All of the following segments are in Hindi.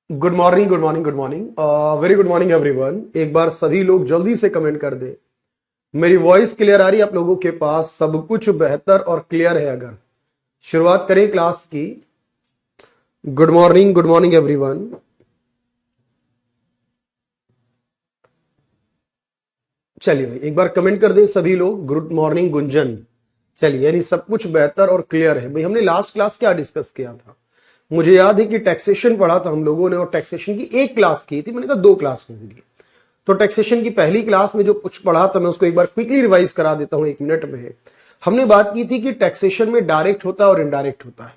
Good morning, good morning, good morning, very good morning everyone. एक बार सभी लोग जल्दी से कमेंट कर दे। मेरी वॉइस क्लियर आ रही है आप लोगों के पास? सब कुछ बेहतर और क्लियर है? अगर शुरुआत करें क्लास की। Good morning everyone. चलिए भाई एक बार कमेंट कर दे सभी लोग। Good morning Gunjan. चलिए, यानी सब कुछ बेहतर और क्लियर है। भाई हमने लास्ट क्लास क्या डिस्कस किया था? मुझे याद है कि टैक्सेशन पढ़ा था हम लोगों ने, और टैक्सेशन की एक क्लास की थी। मैंने कहा दो क्लास होंगी। तो टैक्सेशन की पहली क्लास में जो कुछ पढ़ा था मैं उसको एक बार क्विकली रिवाइज करा देता हूं 1 मिनट में। हमने बात की थी कि टैक्सेशन में डायरेक्ट होता है और इनडायरेक्ट होता है।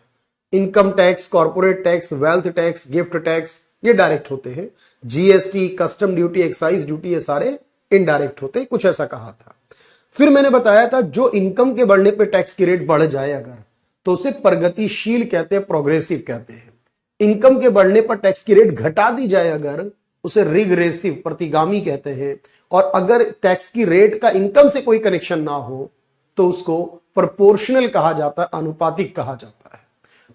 Income tax, corporate tax, wealth tax, gift tax, ये डायरेक्ट होते हैं। GST, custom duty, excise duty, ये सारे इनडायरेक्ट होते हैं। कुछ ऐसा कहा था। फिर मैंने बताया था जो इनकम के बढ़ने पे टैक्स की रेट बढ़ जाए अगर, तो उसे प्रगतिशील कहते हैं, प्रोग्रेसिव कहते हैं। इनकम के बढ़ने पर टैक्स की रेट घटा दी जाए अगर, उसे रिग्रेसिव, प्रतिगामी कहते हैं। और अगर टैक्स की रेट का इनकम से कोई कनेक्शन ना हो तो उसको प्रोपोर्शनल कहा जाता है, अनुपातिक कहा जाता है।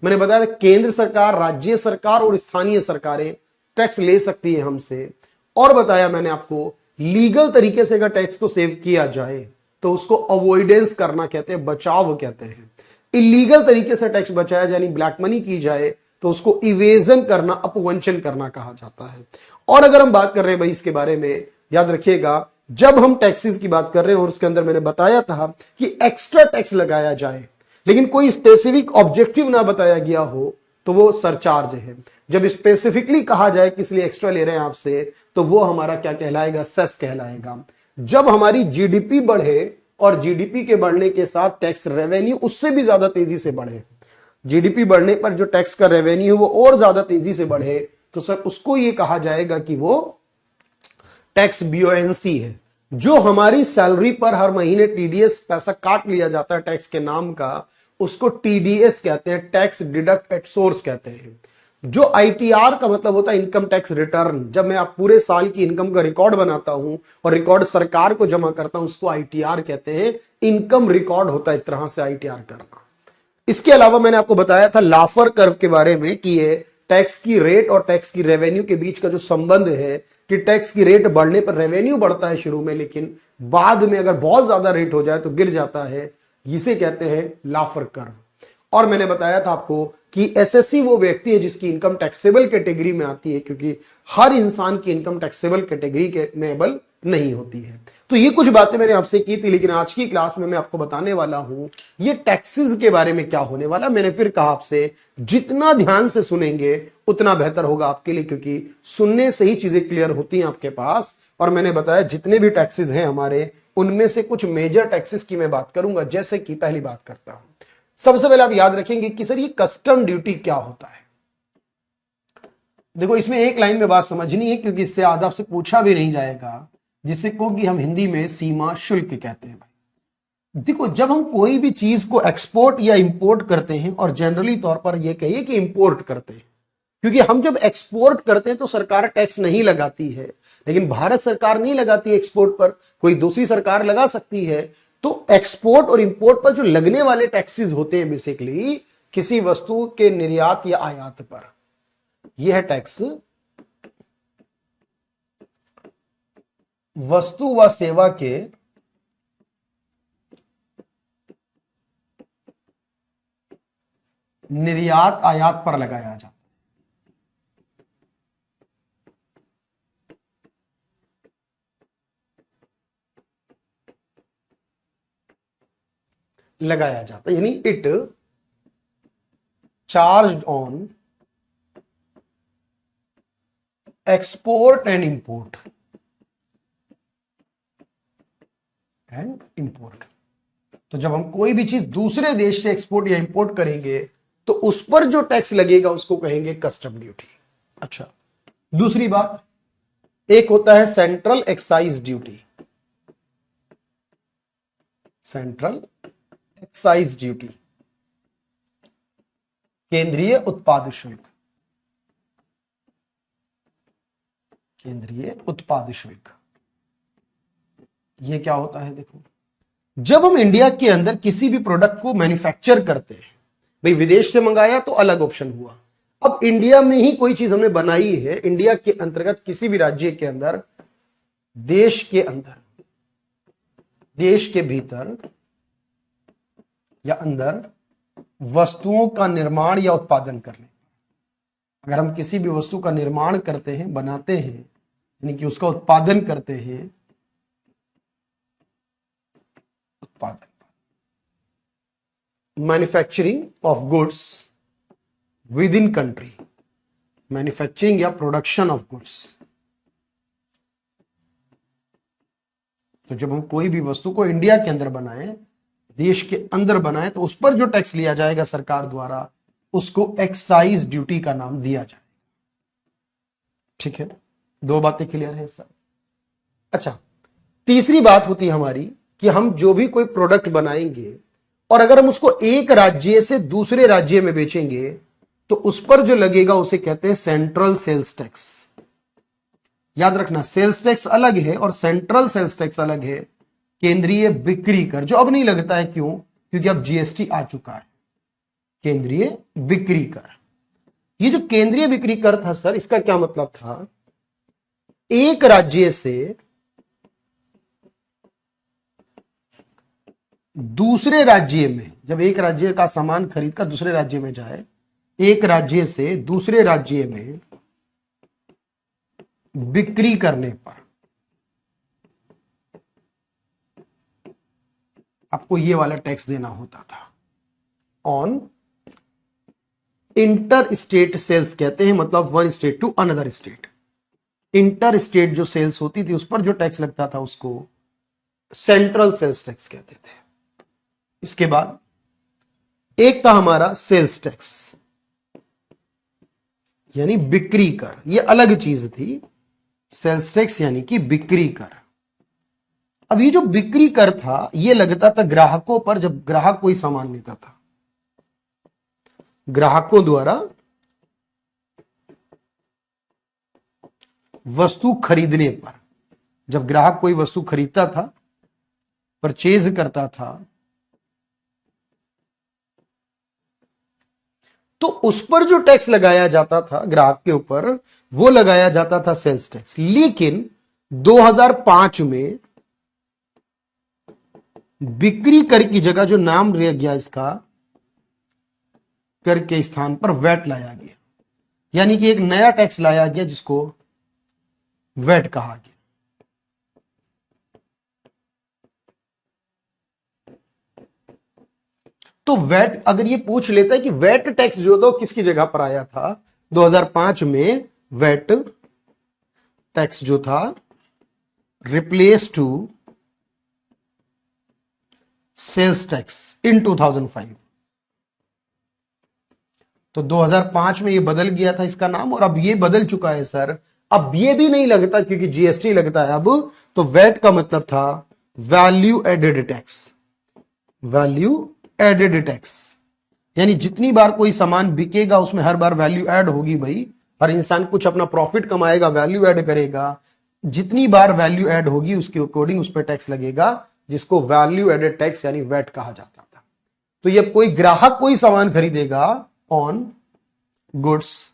मैंने बताया केंद्र सरकार, राज्य सरकार और स्थानीय सरकारें टैक्स ले सकती है हमसे। और बताया मैंने आपको लीगल तरीके से अगर टैक्स को सेव किया जाए तो उसको अवॉइडेंस करना कहते हैं, बचाव कहते हैं। इलीगल तरीके से टैक्स बचाया यानी ब्लैक मनी की जाए तो उसको इवेजन करना, अपवंचन करना कहा जाता है। और अगर हम बात कर रहे हैं भाई इसके बारे में, याद रखिएगा जब हम टैक्सेस की बात कर रहे हैं और उसके अंदर मैंने बताया था कि एक्स्ट्रा टैक्स लगाया जाए लेकिन कोई स्पेसिफिक ऑब्जेक्टिव ना बताया गया हो तो वो सरचार्ज है। जब स्पेसिफिकली कहा जाए कि इसलिए एक्स्ट्रा ले रहे हैं आपसे तो वो हमारा क्या कहलाएगा? सेस कहलाएगा। जब हमारी जीडीपी बढ़े और जीडीपी के बढ़ने के साथ टैक्स रेवेन्यू उससे भी ज्यादा तेजी से बढ़े, जीडीपी बढ़ने पर जो टैक्स का रेवेन्यू वो और ज्यादा तेजी से बढ़े, तो सर उसको ये कहा जाएगा कि वो टैक्स बियोएंसी है। जो हमारी सैलरी पर हर महीने टीडीएस पैसा काट लिया जाता है टैक्स के नाम का, उसको टीडीएस कहते हैं, टैक्स डिडक्ट एट सोर्स कहते हैं। जो आईटीआर का मतलब होता है इनकम टैक्स रिटर्न, जब मैं आप पूरे साल की इनकम का रिकॉर्ड बनाता हूं और रिकॉर्ड सरकार को जमा करता हूं, उसको आईटीआर कहते हैं। इनकम रिकॉर्ड होता है एक तरह से आईटीआर करना। इसके अलावा मैंने आपको बताया था लाफर कर्व के बारे में कि ये टैक्स की रेट और टैक्स की रेवेन्यू के बीच का जो संबंध है कि टैक्स की रेट बढ़ने पर रेवेन्यू बढ़ता है शुरू में, लेकिन बाद में अगर बहुत ज्यादा रेट हो जाए तो गिर जाता है। इसे कहते हैं लाफर कर्व। और मैंने बताया था आपको कि एसएससी वो व्यक्ति है जिसकी इनकम टैक्सेबल कैटेगरी में आती है, क्योंकि हर इंसान की इनकम टैक्सेबल कैटेगरी के मेबल नहीं होती है। तो ये कुछ बातें मैंने आपसे की थी, लेकिन आज की क्लास में मैं आपको बताने वाला हूं ये टैक्सेस के बारे में क्या होने वाला। मैंने फिर कहा आपसे जितना ध्यान से सुनेंगे उतना बेहतर होगा आपके लिए, क्योंकि सुनने से ही चीजें क्लियर होती हैं आपके पास। और मैंने बताया जितने भी टैक्सेस हैं हमारे, उनमें से कुछ मेजर टैक्सेस की मैं बात करूंगा। जैसे कि पहली बात करता हूं, सबसे पहले आप याद रखेंगे कि सर ये कस्टम ड्यूटी क्या होता है। देखो इसमें एक लाइन में बात समझनी है, क्योंकि इससे आधा आपसे पूछा भी नहीं जाएगा, जिसे को कि हम हिंदी में सीमा शुल्क कहते हैं। भाई देखो, जब हम कोई भी चीज को एक्सपोर्ट या इंपोर्ट करते हैं, और जनरली तौर पर यह कहिए कि इंपोर्ट करते हैं, क्योंकि हम जब एक्सपोर्ट करते हैं तो सरकार टैक्स नहीं लगाती है, लेकिन भारत सरकार नहीं लगाती है एक्सपोर्ट पर, कोई दूसरी सरकार लगा सकती है। तो एक्सपोर्ट और इंपोर्ट पर जो लगने वाले टैक्सेस होते हैं बेसिकली किसी वस्तु के निर्यात या आयात पर, यह है टैक्स। वस्तु व सेवा के निर्यात आयात पर लगाया जाता है। लगाया जाता है यानी it charge on export and import तो जब हम कोई भी चीज दूसरे देश से एक्सपोर्ट या इंपोर्ट करेंगे तो उस पर जो टैक्स लगेगा उसको कहेंगे कस्टम ड्यूटी। अच्छा, दूसरी बात, एक होता है central excise duty. Central excise duty, केंद्रीय उत्पाद शुल्क। केंद्रीय उत्पाद शुल्क ये क्या होता है? देखो, जब हम इंडिया के अंदर किसी भी प्रोडक्ट को मैन्युफैक्चर करते हैं, भाई विदेश से मंगाया तो अलग ऑप्शन हुआ, अब इंडिया में ही कोई चीज हमने बनाई है, इंडिया के अंतर्गत किसी भी राज्य के अंदर, देश के अंदर, देश के भीतर या अंदर वस्तुओं का निर्माण या उत्पादन करने, अगर हम किसी भी वस्तु का निर्माण करते हैं, बनाते हैं, यानी कि उसका उत्पादन करते हैं, उत्पादन, manufacturing of goods with in country, manufacturing या प्रोडक्शन ऑफ गुड्स। तो जब हम कोई भी वस्तु को इंडिया के अंदर बनाए, देश के अंदर बनाए, तो उस पर जो टैक्स लिया जाएगा सरकार द्वारा, उसको एक्साइज ड्यूटी का नाम दिया जाएगा। ठीक है, दो बातें क्लियर है सर। अच्छा, तीसरी बात होती है हमारी कि हम जो भी कोई प्रोडक्ट बनाएंगे और अगर हम उसको एक राज्य से दूसरे राज्य में बेचेंगे, तो उस पर जो लगेगा उसे कहते हैं सेंट्रल सेल्स टैक्स। याद रखना, सेल्स टैक्स अलग है और सेंट्रल सेल्स टैक्स अलग है। केंद्रीय बिक्री कर जो अब नहीं लगता है, क्यों? क्योंकि अब जीएसटी आ चुका है। केंद्रीय बिक्री कर, ये जो केंद्रीय बिक्री कर था सर, इसका क्या मतलब था? एक राज्य से दूसरे राज्य में, जब एक राज्य का सामान खरीद कर दूसरे राज्य में जाए, एक राज्य से दूसरे राज्य में बिक्री करने पर आपको ये वाला टैक्स देना होता था। ऑन इंटर स्टेट सेल्स कहते हैं, मतलब one state to another state. Inter state जो सेल्स होती थी उस पर जो टैक्स लगता था उसको सेंट्रल सेल्स टैक्स कहते थे। इसके बाद एक था हमारा सेल्स टैक्स, यानी बिक्री कर, ये अलग चीज थी। सेल्स टैक्स यानी कि बिक्री कर। अब ये जो बिक्री कर था, ये लगता था ग्राहकों पर, जब ग्राहक कोई सामान लेता था, ग्राहकों द्वारा वस्तु खरीदने पर, जब ग्राहक कोई वस्तु खरीदता था, परचेज करता था, तो उस पर जो टैक्स लगाया जाता था ग्राहक के ऊपर, वो लगाया जाता था सेल्स टैक्स। लेकिन 2005 में बिक्री कर की जगह जो नाम रह गया इसका, कर के स्थान पर वैट लाया गया, यानी कि एक नया टैक्स लाया गया जिसको वैट कहा गया। तो वैट, अगर ये पूछ लेता है कि वैट टैक्स जो तो किसकी जगह पर आया था, 2005 में वैट टैक्स जो था replace to sales tax in 2005। तो 2005 में ये बदल गया था इसका नाम, और अब ये बदल चुका है सर। अब ये भी नहीं लगता क्योंकि जीएसटी लगता है अब। तो वैट का मतलब था value added tax, value added tax, यानी जितनी बार कोई सामान बिकेगा उसमें हर बार वैल्यू ऐड होगी। भाई हर इंसान कुछ अपना प्रॉफिट कमाएगा, वैल्यू ऐड करेगा, जितनी बार वैल्यू ऐड होगी उसके अकॉर्डिंग उस पर टैक्स लगेगा, जिसको वैल्यू एडेड टैक्स यानी वैट कहा जाता था। तो ये कोई ग्राहक कोई सामान खरीदेगा on goods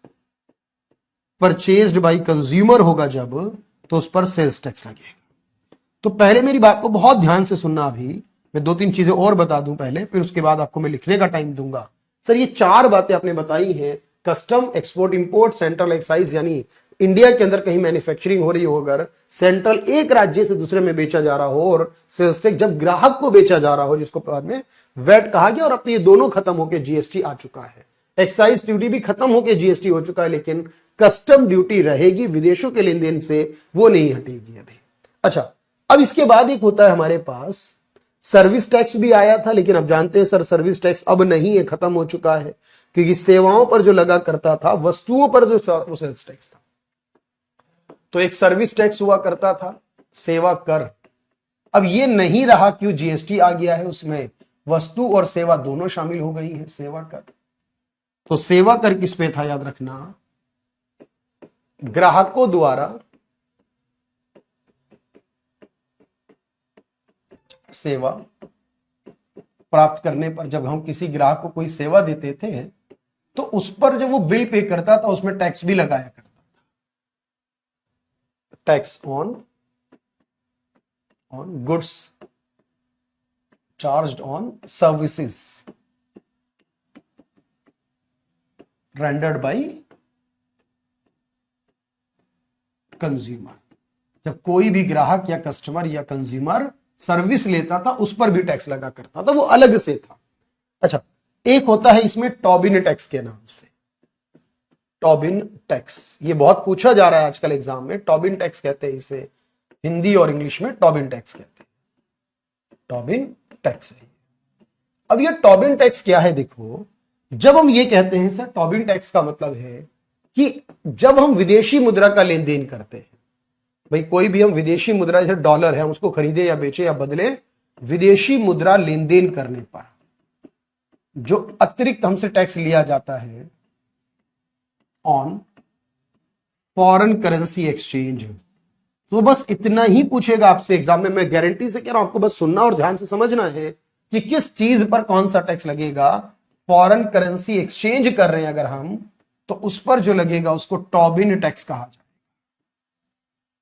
purchased by consumer होगा जब, तो उस पर सेल्स टैक्स लगेगा। तो पहले मेरी बात को बहुत ध्यान से सुनना। अभी मैं दो तीन चीजें और बता दूं पहले, फिर उसके बाद आपको मैं लिखने का टाइम दूंगा। सर ये चार बातें आपने बताई हैं, custom, export import, central excise, यानी इंडिया के अंदर कहीं मैन्युफैक्चरिंग हो रही हो, अगर सेंट्रल एक राज्य से दूसरे में बेचा जा रहा हो, और सेल्स टैक्स जब ग्राहक को बेचा जा रहा हो जिसको बाद में वैट कहा गया। और अब तो ये दोनों खत्म होकर जीएसटी आ चुका है, एक्साइज ड्यूटी भी खत्म होकर जीएसटी हो चुका है, लेकिन कस्टम ड्यूटी रहेगी विदेशों के लेन देन से, वो नहीं हटेगी अभी। अच्छा, अब इसके बाद एक होता है हमारे पास सर्विस टैक्स भी आया था, लेकिन अब जानते हैं सर सर्विस टैक्स अब नहीं है, खत्म हो चुका है, क्योंकि सेवाओं पर जो लगा करता था, वस्तुओं पर जो सेल्स टैक्स था। तो एक सर्विस टैक्स हुआ करता था, सेवा कर, अब ये नहीं रहा। क्यों? जीएसटी आ गया है, उसमें वस्तु और सेवा दोनों शामिल हो गई है, सेवा कर। तो सेवा कर किस पे था, याद रखना, ग्राहकों द्वारा सेवा प्राप्त करने पर, जब हम किसी ग्राहक को कोई सेवा देते थे तो उस पर जब वो बिल पे करता था उसमें टैक्स भी लगाया करता था। Tax on goods charged on services rendered by consumer. जब कोई भी ग्राहक या कस्टमर या कंज्यूमर सर्विस लेता था उस पर भी टैक्स लगा करता था, वो अलग से था। अच्छा, एक होता है इसमें टॉबिन टैक्स के नाम से, टॉबिन टैक्स। ये बहुत पूछा जा रहा है आजकल एग्जाम में, टॉबिन टैक्स कहते हैं इसे, हिंदी और इंग्लिश में टॉबिन टैक्स कहते हैं, टॉबिन टैक्स है। अब ये टॉबिन टैक्स क्या है, देखो, जब हम ये कहते हैं सर टॉबिन टैक्स का मतलब है कि जब हम विदेशी मुद्रा का लेन देन करते हैं, भाई कोई भी हम विदेशी मुद्रा जैसे डॉलर है हम उसको खरीदे या बेचे या बदले, विदेशी मुद्रा लेन देन करने पर जो अतिरिक्त हमसे टैक्स लिया जाता है ऑन फॉरेन करेंसी एक्सचेंज, तो बस इतना ही पूछेगा आपसे एग्जाम में। मैं गारंटी से कह रहा हूं, आपको बस सुनना और ध्यान से समझना है कि किस चीज पर कौन सा टैक्स लगेगा। फॉरेन करेंसी एक्सचेंज कर रहे हैं अगर हम, तो उस पर जो लगेगा उसको टॉबिन टैक्स कहा जाए।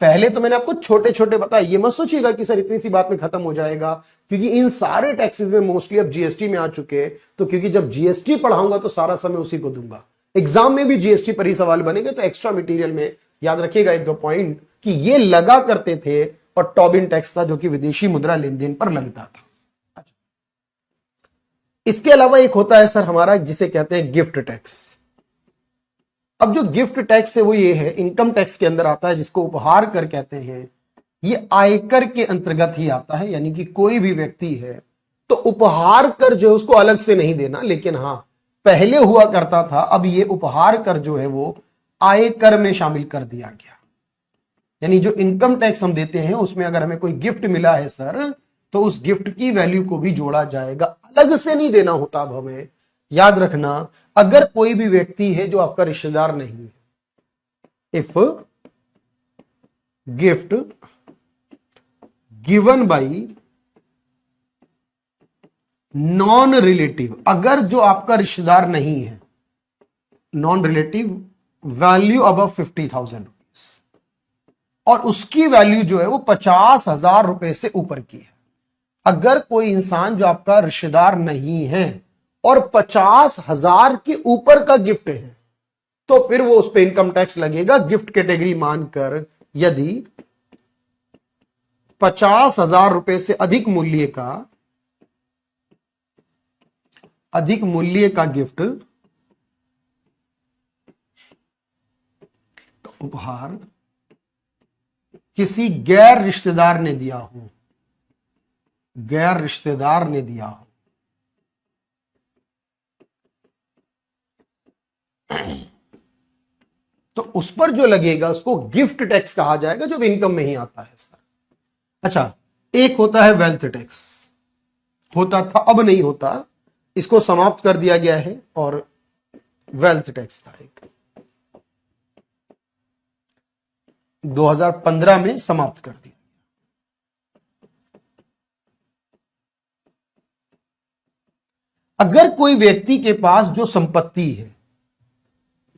पहले तो मैंने आपको छोटे छोटे बताया, ये मत सोचिएगा कि सर इतनी सी बात में खत्म हो जाएगा, क्योंकि इन सारे टैक्सेस में मोस्टली अब जीएसटी में आ चुके हैं। तो क्योंकि जब जीएसटी पढ़ाऊंगा तो सारा समय उसी को दूंगा, एग्जाम में भी जीएसटी पर ही सवाल बनेंगे, तो एक्स्ट्रा मटेरियल में याद रखिएगा एक दो पॉइंट कि ये लगा करते थे और टॉबिन टैक्स था जो कि विदेशी मुद्रा लेन देन पर लगता था। अच्छा, इसके अलावा एक होता है सर हमारा जिसे कहते हैं गिफ्ट टैक्स। अब जो गिफ्ट टैक्स है वो ये है, इनकम टैक्स के अंदर आता है, जिसको उपहार कर कहते हैं। ये आयकर के अंतर्गत ही आता है, यानी कि कोई भी व्यक्ति है तो उपहार कर जो है उसको अलग से नहीं देना, लेकिन हां पहले हुआ करता था, अब ये उपहार कर जो है वो आयकर में शामिल कर दिया गया। यानी जो इनकम टैक्स हम देते हैं उसमें अगर हमें कोई गिफ्ट मिला है सर, तो उस गिफ्ट की वैल्यू को भी जोड़ा जाएगा, अलग से नहीं देना होता अब हमें। याद रखना, अगर कोई भी व्यक्ति है जो आपका रिश्तेदार नहीं है, if gift given by non relative, अगर जो आपका रिश्तेदार नहीं है, non relative, value above 50,000 rupees, और उसकी वैल्यू जो है वो 50,000 रुपए से ऊपर की है। अगर कोई इंसान जो आपका रिश्तेदार नहीं है और 50,000 के ऊपर का गिफ्ट है, तो फिर वो उस पर इनकम टैक्स लगेगा गिफ्ट कैटेगरी मानकर। यदि 50,000 रुपए से अधिक मूल्य का गिफ्ट उपहार किसी गैर रिश्तेदार ने दिया हो, गैर रिश्तेदार ने दिया हो, तो उस पर जो लगेगा उसको गिफ्ट टैक्स कहा जाएगा, जो इनकम में ही आता है सर। अच्छा, एक होता है वेल्थ टैक्स, होता था अब नहीं होता, इसको समाप्त कर दिया गया है, और वेल्थ टैक्स था एक 2015 में समाप्त कर दिया। अगर कोई व्यक्ति के पास जो संपत्ति है,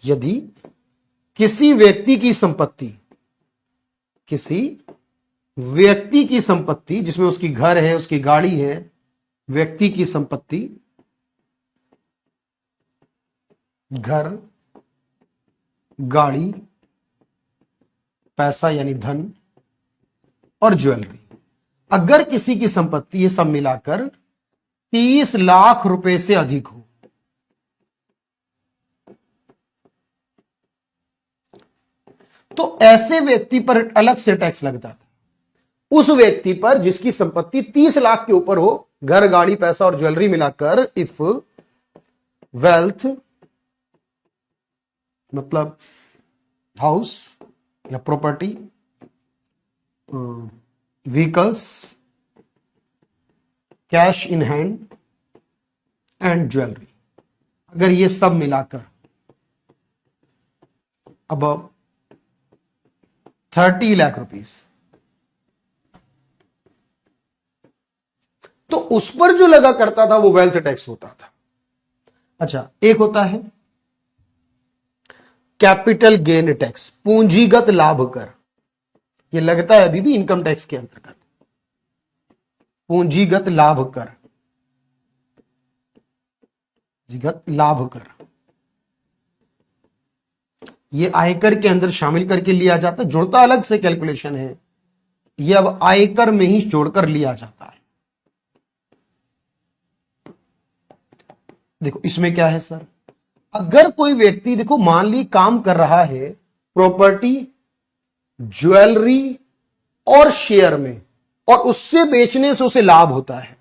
यदि किसी व्यक्ति की संपत्ति जिसमें उसकी घर है, उसकी गाड़ी है, व्यक्ति की संपत्ति, घर, गाड़ी, पैसा यानी धन और ज्वेलरी, अगर किसी की संपत्ति ये सब मिलाकर 30 लाख रुपए से अधिक हो, तो ऐसे व्यक्ति पर अलग से टैक्स लगता था। उस व्यक्ति पर जिसकी संपत्ति 30 लाख के ऊपर हो, घर, गाड़ी, पैसा और ज्वेलरी मिलाकर, इफ वेल्थ मतलब हाउस या property, vehicles, cash in hand and jewellery, अगर ये सब मिलाकर अब 30 लाख रुपीस, तो उस पर जो लगा करता था वो वेल्थ टैक्स होता था। अच्छा, एक होता है कैपिटल गेन टैक्स, पूंजीगत लाभ कर, ये लगता है अभी भी इनकम टैक्स के अंतर्गत। पूंजीगत लाभ कर, पूंजीगत लाभ कर, ये आयकर के अंदर शामिल करके लिया जाता है, जुड़ता अलग से कैलकुलेशन है, ये अब आयकर में ही जोड़कर लिया जाता है। देखो इसमें क्या है सर, अगर कोई व्यक्ति देखो मान ली काम कर रहा है प्रॉपर्टी, ज्वेलरी और शेयर में, और उससे बेचने से उसे लाभ होता है।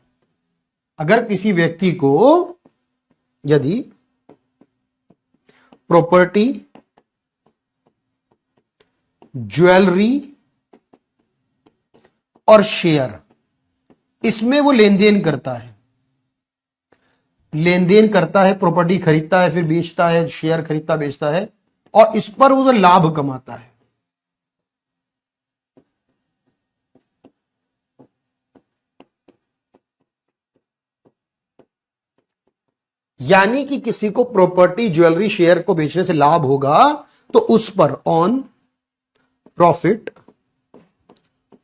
अगर किसी व्यक्ति को यदि प्रॉपर्टी, ज्वेलरी और शेयर, इसमें वो लेन देन करता है, लेन देन करता है, प्रॉपर्टी खरीदता है फिर बेचता है, शेयर खरीदता बेचता है, और इस पर वो लाभ कमाता है। यानी कि किसी को प्रॉपर्टी, ज्वेलरी, शेयर को बेचने से लाभ होगा तो उस पर on profit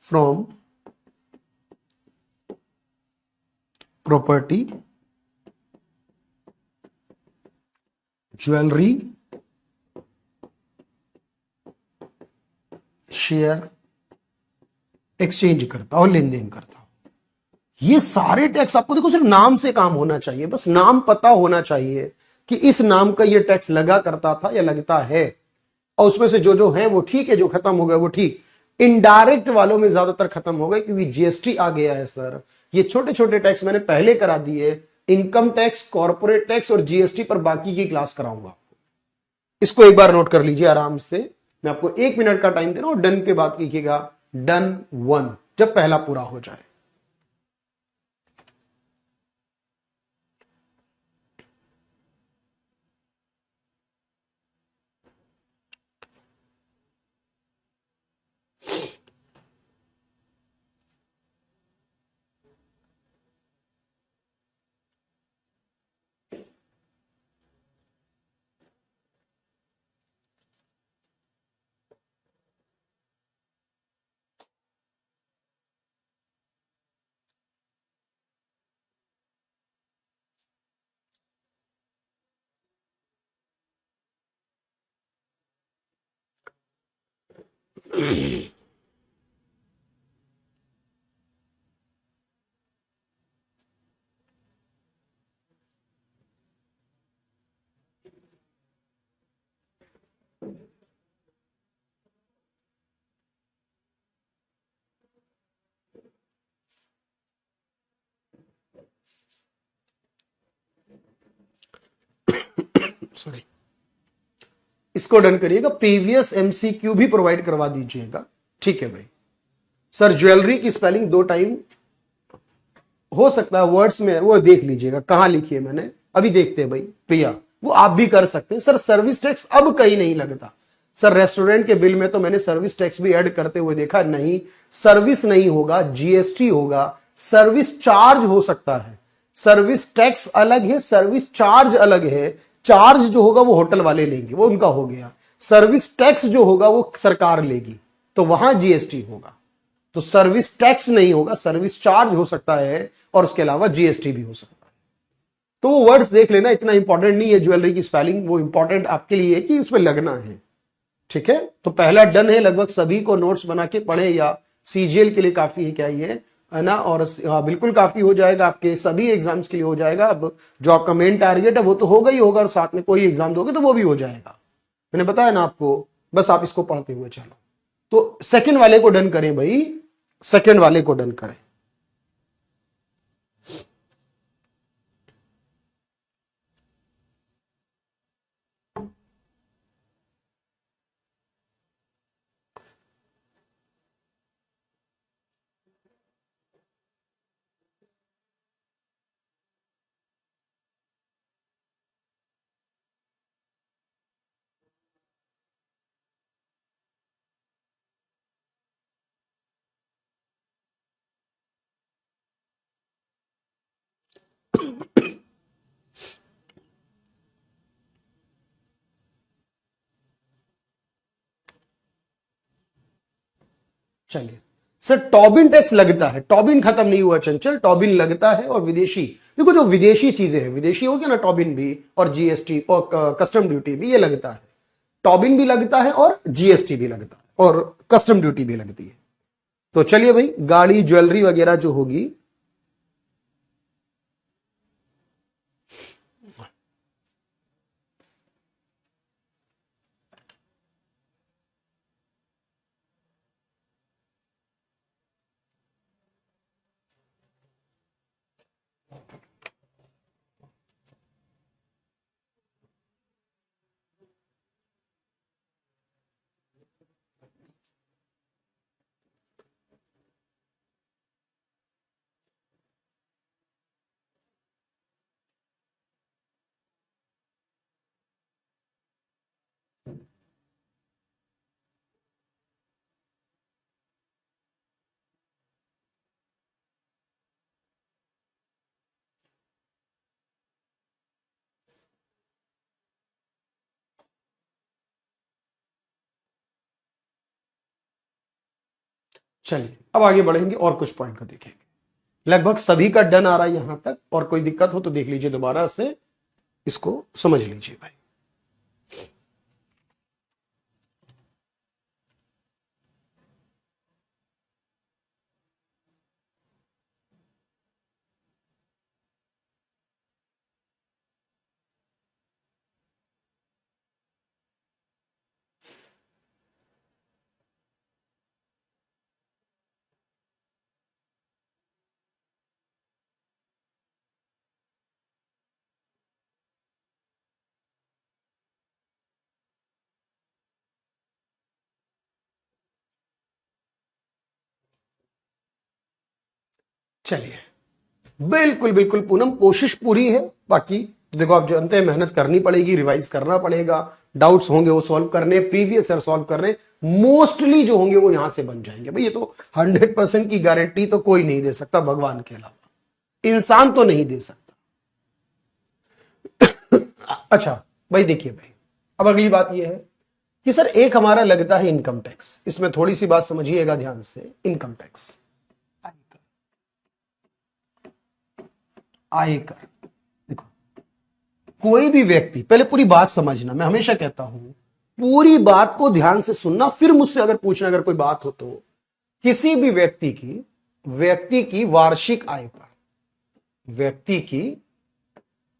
from property, jewellery, share exchange करता और लेन देन करता। ये सारे टैक्स आपको देखो सिर्फ नाम से काम होना चाहिए, बस नाम पता होना चाहिए कि इस नाम का ये टैक्स लगा करता था या लगता है, और उसमें से जो जो है वो ठीक है, जो खत्म हो गए वो ठीक। इनडायरेक्ट वालों में ज्यादातर खत्म हो गए क्योंकि जीएसटी आ गया है सर। ये छोटे छोटे टैक्स मैंने पहले करा दिए, इनकम टैक्स, कॉर्पोरेट टैक्स और जीएसटी पर बाकी की क्लास कराऊंगा। इसको एक बार नोट कर लीजिए आराम से, मैं आपको 1 मिनट का टाइम दे रहा हूं, डन के बाद लिखिएगा डन 1 जब पहला पूरा हो जाए। सॉरी, इसको डन करिएगा, प्रीवियस एमसीक्यू भी प्रोवाइड करवा दीजिएगा। ठीक है भाई। सर ज्वेलरी की स्पेलिंग 2 टाइम हो सकता है वर्ड्स में, वो देख लीजिएगा कहां लिखी है मैंने, अभी देखते हैं भाई। प्रिया, वो आप भी कर सकते हैं। सर सर्विस टैक्स अब कहीं नहीं लगता। सर रेस्टोरेंट के बिल में तो मैंने सर्विस टैक्स भी ऐड करते हुए देखा, नहीं सर्विस नहीं होगा, जीएसटी होगा। सर्विस चार्ज हो सकता है, सर्विस टैक्स अलग है, सर्विस चार्ज अलग है। चार्ज जो होगा वो होटल वाले लेंगे, वो उनका हो गया। सर्विस टैक्स जो होगा वो सरकार लेगी, तो वहां जीएसटी होगा। तो सर्विस टैक्स नहीं होगा, सर्विस चार्ज हो सकता है, और उसके अलावा जीएसटी भी हो सकता है। तो वो वर्ड्स देख लेना, इतना इंपॉर्टेंट नहीं है ज्वेलरी की स्पेलिंग, वो इंपॉर्टेंट आपके लिए है कि उसमें लगना है। ठीक है, तो पहला डन है, लगभग सभी को नोट्स बना के पढ़े, या सीजीएल के लिए काफी है क्या ये, है ना। और हाँ बिल्कुल काफी हो जाएगा, आपके सभी एग्जाम्स के लिए हो जाएगा। अब जो आपका मेन टारगेट है वो तो होगा ही होगा, और साथ में कोई एग्जाम दोगे तो वो भी हो जाएगा, मैंने बताया ना आपको। बस आप इसको पढ़ते हुए चलो। तो सेकंड वाले को डन करें भाई, सेकंड वाले को डन करें। चलिए सर, टॉबिन टैक्स लगता है, टॉबिन खत्म नहीं हुआ चंचल, टॉबिन लगता है। और विदेशी, देखो जो विदेशी चीजें हैं, विदेशी हो गया ना, टॉबिन भी और जीएसटी और कस्टम ड्यूटी भी, ये लगता है। टॉबिन भी लगता है और जीएसटी भी लगता है और कस्टम ड्यूटी भी लगती है। तो चलिए भाई, गाड़ी ज्वेलरी वगैरह जो होगी, चलिए अब आगे बढ़ेंगे और कुछ पॉइंट को देखेंगे। लगभग सभी का डन आ रहा है यहां तक, और कोई दिक्कत हो तो देख लीजिए दोबारा से, इसको समझ लीजिए भाई। चलिए, बिल्कुल बिल्कुल पूनम, कोशिश पूरी है। बाकी तो देखो, आप जानते हैं मेहनत करनी पड़ेगी, रिवाइज करना पड़ेगा, डाउट्स होंगे वो सॉल्व करने, प्रीवियस ईयर सॉल्व करने, मोस्टली जो होंगे वो यहां से बन जाएंगे भाई। ये तो 100% की गारंटी तो कोई नहीं दे सकता भगवान के अलावा, इंसान तो नहीं दे सकता। अच्छा भाई, देखिए भाई, अब अगली बात यह है कि सर एक हमारा लगता है इनकम टैक्स। इसमें थोड़ी सी बात समझिएगा ध्यान से। इनकम टैक्स, आयकर, देखो कोई भी व्यक्ति, पहले पूरी बात समझना, मैं हमेशा कहता हूं पूरी बात को ध्यान से सुनना, फिर मुझसे अगर पूछना अगर कोई बात हो तो। किसी भी व्यक्ति की वार्षिक आय पर, व्यक्ति की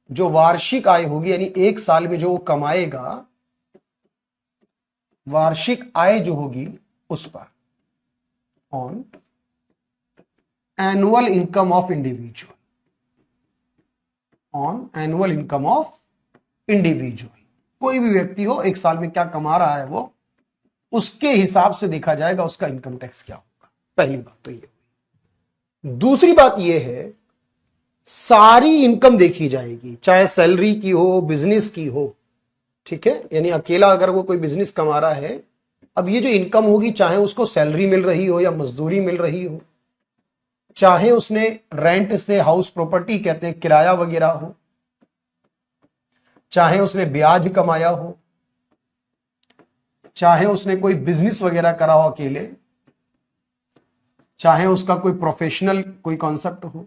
जो वार्षिक आय होगी, यानी एक साल में जो वो कमाएगा, वार्षिक आय जो होगी उस पर, on annual income of individual, on annual income of individual, कोई भी व्यक्ति हो एक साल में क्या कमा रहा है वो, उसके हिसाब से देखा जाएगा उसका इनकम टैक्स क्या होगा। पहली बात तो ये। दूसरी बात ये है, सारी इनकम देखी जाएगी, चाहे सैलरी की हो, बिजनेस की हो, ठीक है। यानी अकेला अगर वो कोई बिजनेस कमा रहा है, अब ये जो इनकम होगी, चाहे उसको सैलरी मिल रही हो या मजदूरी मिल रही हो, चाहे उसने रेंट से, हाउस प्रॉपर्टी कहते हैं, किराया वगैरह हो, चाहे उसने ब्याज कमाया हो, चाहे उसने कोई बिजनेस वगैरह करा हो अकेले, चाहे उसका कोई प्रोफेशनल कोई कॉन्सेप्ट हो,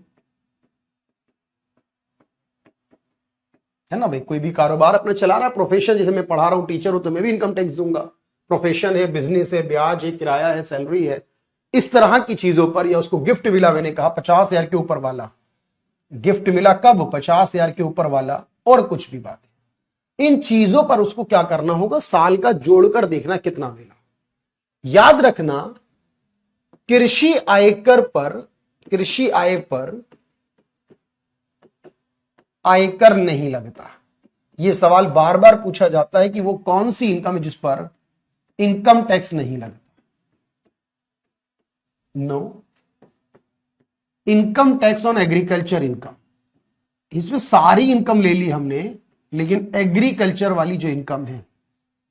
है ना भाई। कोई भी कारोबार अपना चला रहा है, प्रोफेशन, जैसे मैं पढ़ा रहा हूं, टीचर हूं, तो मैं भी इनकम टैक्स दूंगा। प्रोफेशन है, बिजनेस है, ब्याज है, किराया है, सैलरी है, इस तरह की चीजों पर। या उसको गिफ्ट मिला, मैंने कहा 50,000 के ऊपर वाला गिफ्ट मिला, कब? 50,000 के ऊपर वाला, और कुछ भी बात है, इन चीजों पर उसको क्या करना होगा, साल का जोड़कर देखना कितना मिला। याद रखना, कृषि आयकर पर, कृषि आय पर आयकर नहीं लगता। यह सवाल बार बार पूछा जाता है कि वो कौन सी इनकम है जिस पर इनकम टैक्स नहीं लगता। No, income tax on agriculture income, इसमें सारी इनकम ले ली हमने, लेकिन एग्रीकल्चर वाली जो इनकम है,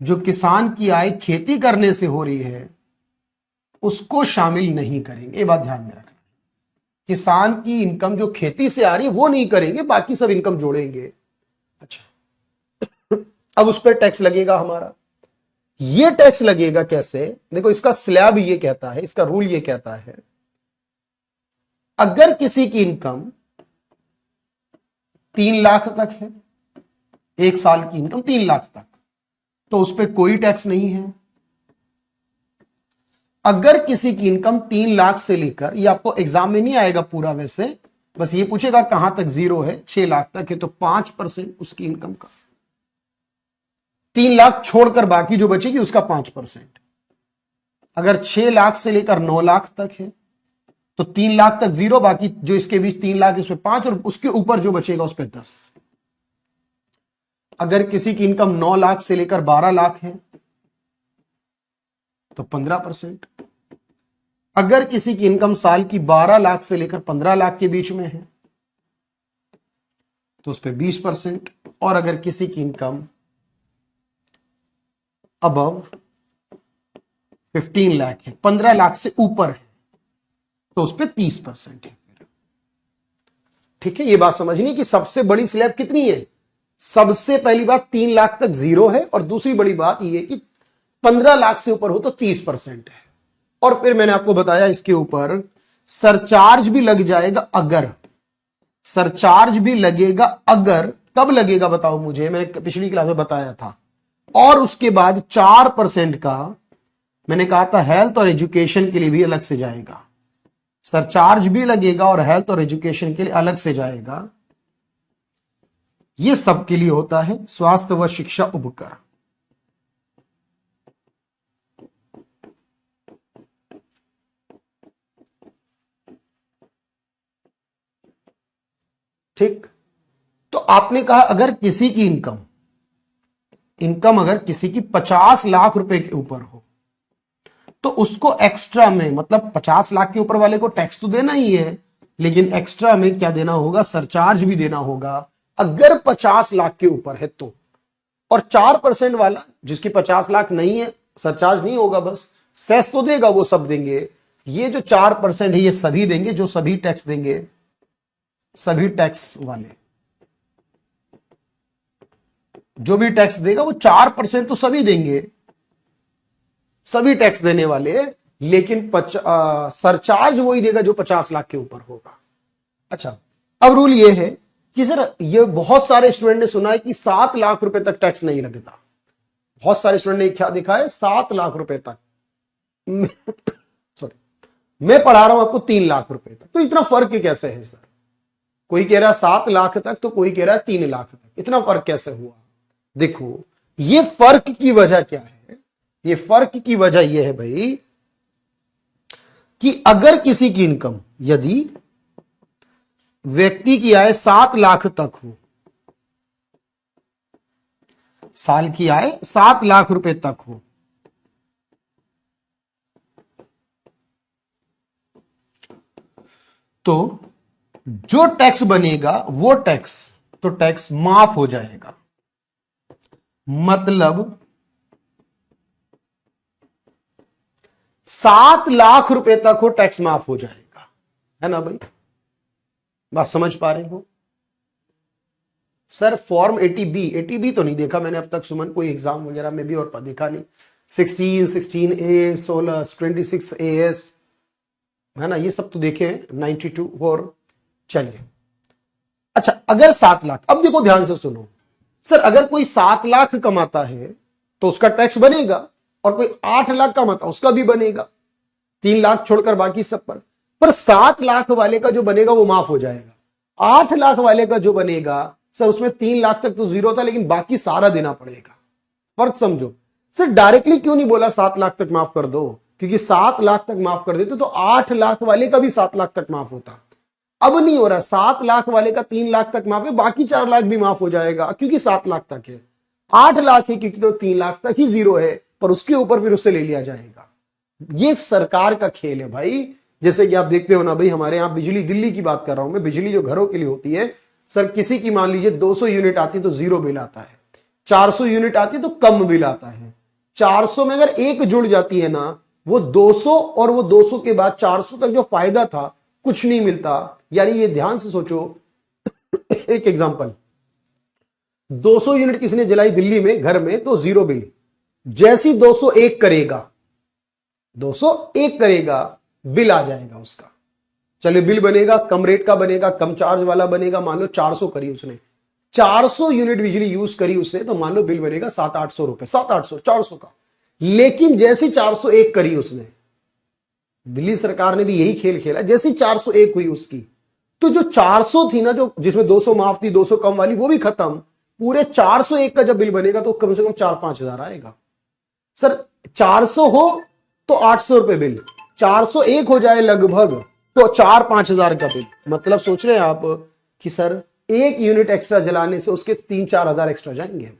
जो किसान की आय खेती करने से हो रही है, उसको शामिल नहीं करेंगे। ये बात ध्यान में रखना। किसान की इनकम जो खेती से आ रही है वो नहीं करेंगे, बाकी सब इनकम जोड़ेंगे। अच्छा, अब उस पर टैक्स लगेगा हमारा। ये टैक्स लगेगा कैसे? देखो, इसका स्लैब ये कहता है, इसका रूल ये कहता है, अगर किसी की इनकम 3 लाख तक है, 1 साल की इनकम 3 लाख तक, तो उस पर कोई टैक्स नहीं है। अगर किसी की इनकम 3 लाख से लेकर, ये आपको एग्जाम में नहीं आएगा पूरा, वैसे बस ये पूछेगा कहां तक जीरो है, 6 लाख तक है, तो 5% उसकी इनकम का, 3 लाख छोड़कर बाकी जो बचेगी उसका 5%। अगर 6 लाख से लेकर 9 लाख तक है तो 3 लाख तक जीरो, बाकी जो इसके बीच 3 लाख, इसमें 5, और उसके ऊपर जो बचेगा उस पर 10। अगर किसी की इनकम 9 लाख से लेकर 12 लाख है तो 15%। अगर किसी की इनकम साल की 12 लाख से लेकर 15 लाख के बीच में है तो उस पर 20%। और अगर किसी की इनकम अबव 15 लाख है, 15 लाख से ऊपर है, तो उस पर 30% है। ठीक है, ये बात समझनी कि सबसे बड़ी स्लैब कितनी है। सबसे पहली बात 3 लाख तक जीरो है, और दूसरी बड़ी बात यह कि 15 लाख से ऊपर हो तो 30% है। और फिर मैंने आपको बताया इसके ऊपर सरचार्ज भी लग जाएगा। अगर सरचार्ज भी लगेगा, अगर कब लगेगा बताओ मुझे, मैंने पिछली क्लास में बताया था। और उसके बाद 4% का मैंने कहा था हेल्थ और एजुकेशन के लिए भी अलग से जाएगा। सरचार्ज भी लगेगा और हेल्थ और एजुकेशन के लिए अलग से जाएगा। यह सबके लिए होता है स्वास्थ्य व शिक्षा उपकर। ठीक, तो आपने कहा अगर किसी की इनकम अगर किसी की 50 लाख रुपए के ऊपर हो तो उसको एक्स्ट्रा में, मतलब 50 लाख के ऊपर वाले को टैक्स तो देना ही है, लेकिन एक्स्ट्रा में क्या देना होगा, सरचार्ज भी देना होगा अगर 50 लाख के ऊपर है तो। और 4% वाला जिसकी 50 लाख नहीं है, सरचार्ज नहीं होगा, बस सेस तो देगा, वो सब देंगे। ये जो 4% है ये सभी देंगे, जो सभी टैक्स देंगे, सभी टैक्स वाले जो भी टैक्स देगा वो 4% तो सभी देंगे, सभी टैक्स देने वाले, लेकिन सरचार्ज वही देगा जो 50 लाख के ऊपर होगा। अच्छा, अब रूल ये है कि सर ये बहुत सारे स्टूडेंट ने सुना है कि 7 लाख रुपए तक टैक्स नहीं लगता। बहुत सारे स्टूडेंट ने क्या देखा है, 7 लाख रुपए तक। सॉरी, मैं पढ़ा रहा हूं आपको 3 लाख रुपए तक, तो इतना फर्क कैसे है सर? कोई कह रहा है 7 लाख तक तो कोई कह रहा है 3 लाख तक, इतना फर्क कैसे हुआ? देखो, ये फर्क की वजह क्या है? ये फर्क की वजह यह है भाई कि अगर किसी की इनकम, यदि व्यक्ति की आय 7 लाख तक हो, साल की आय 7 लाख रुपए तक हो, तो जो टैक्स बनेगा वो टैक्स माफ हो जाएगा। मतलब 7 लाख रुपए तक हो टैक्स माफ हो जाएगा, है ना भाई? बात समझ पा रहे हो? सर फॉर्म 80B तो नहीं देखा मैंने अब तक सुमन, कोई एग्जाम वगैरह में भी और देखा नहीं। 16A 16 26AS, है ना, ये सब तो देखे, 92 और चलिए। अच्छा, अगर 7 लाख, अब देखो ध्यान से सुनो सर, अगर कोई 7 लाख कमाता है तो उसका टैक्स बनेगा, और कोई 8 लाख कमाता उसका भी बनेगा, 3 लाख छोड़कर बाकी सब पर 7 लाख वाले का जो बनेगा वो माफ हो जाएगा। 8 लाख वाले का जो बनेगा सर, उसमें 3 लाख तक तो जीरो था, लेकिन बाकी सारा देना पड़ेगा। फर्क समझो सर। डायरेक्टली क्यों नहीं बोला 7 लाख तक माफ कर दो? क्योंकि 7 लाख तक माफ कर देते तो 8 लाख वाले का भी 7 लाख तक माफ होता। अब नहीं हो रहा, 7 लाख वाले का 3 लाख तक माफ है, बाकी 4 लाख भी माफ हो जाएगा, क्योंकि 7 लाख तक है। 8 लाख है क्योंकि तो 3 लाख तक ही जीरो है, पर उसके ऊपर फिर उससे ले लिया जाएगा। ये सरकार का खेल है भाई। जैसे कि आप देखते हो ना भाई, हमारे यहाँ बिजली, दिल्ली की बात कर रहा हूं मैं, बिजली जो घरों के लिए होती है सर, किसी की मान लीजिए 200 यूनिट आती तो जीरो बिल आता है, 400 यूनिट आती तो कम बिल आता है। 400 में अगर एक जुड़ जाती है ना, वो 200 और वो 200 के बाद 400 तक जो फायदा था कुछ नहीं मिलता। यानी ये ध्यान से सोचो, एक एग्जांपल, 200 यूनिट किसने जलाई दिल्ली में घर में, तो जीरो बिल। जैसी 201 करेगा, 201 करेगा, बिल आ जाएगा उसका। चलिए बिल बनेगा, कम रेट का बनेगा, कम चार्ज वाला बनेगा। मान लो 400 करी उसने, 400 यूनिट बिजली यूज करी उसने, तो मान लो बिल बनेगा 700-800 रुपए, 700-800, 400 का। लेकिन जैसी 401 करी उसने, दिल्ली सरकार ने भी यही खेल खेला, जैसी 401 हुई उसकी, तो जो 400 थी ना, जो जिसमें 200 माफ थी, 200 कम वाली, वो भी खत्म। पूरे 401 का जब बिल बनेगा तो कम से कम 4-5 हजार आएगा। सर 400 हो तो 800 रुपए बिल, 401 हो जाए लगभग तो 4-5 हजार का बिल। मतलब सोच रहे हैं आप कि सर एक यूनिट एक्स्ट्रा जलाने से उसके 3-4 हजार एक्स्ट्रा जाएंगे।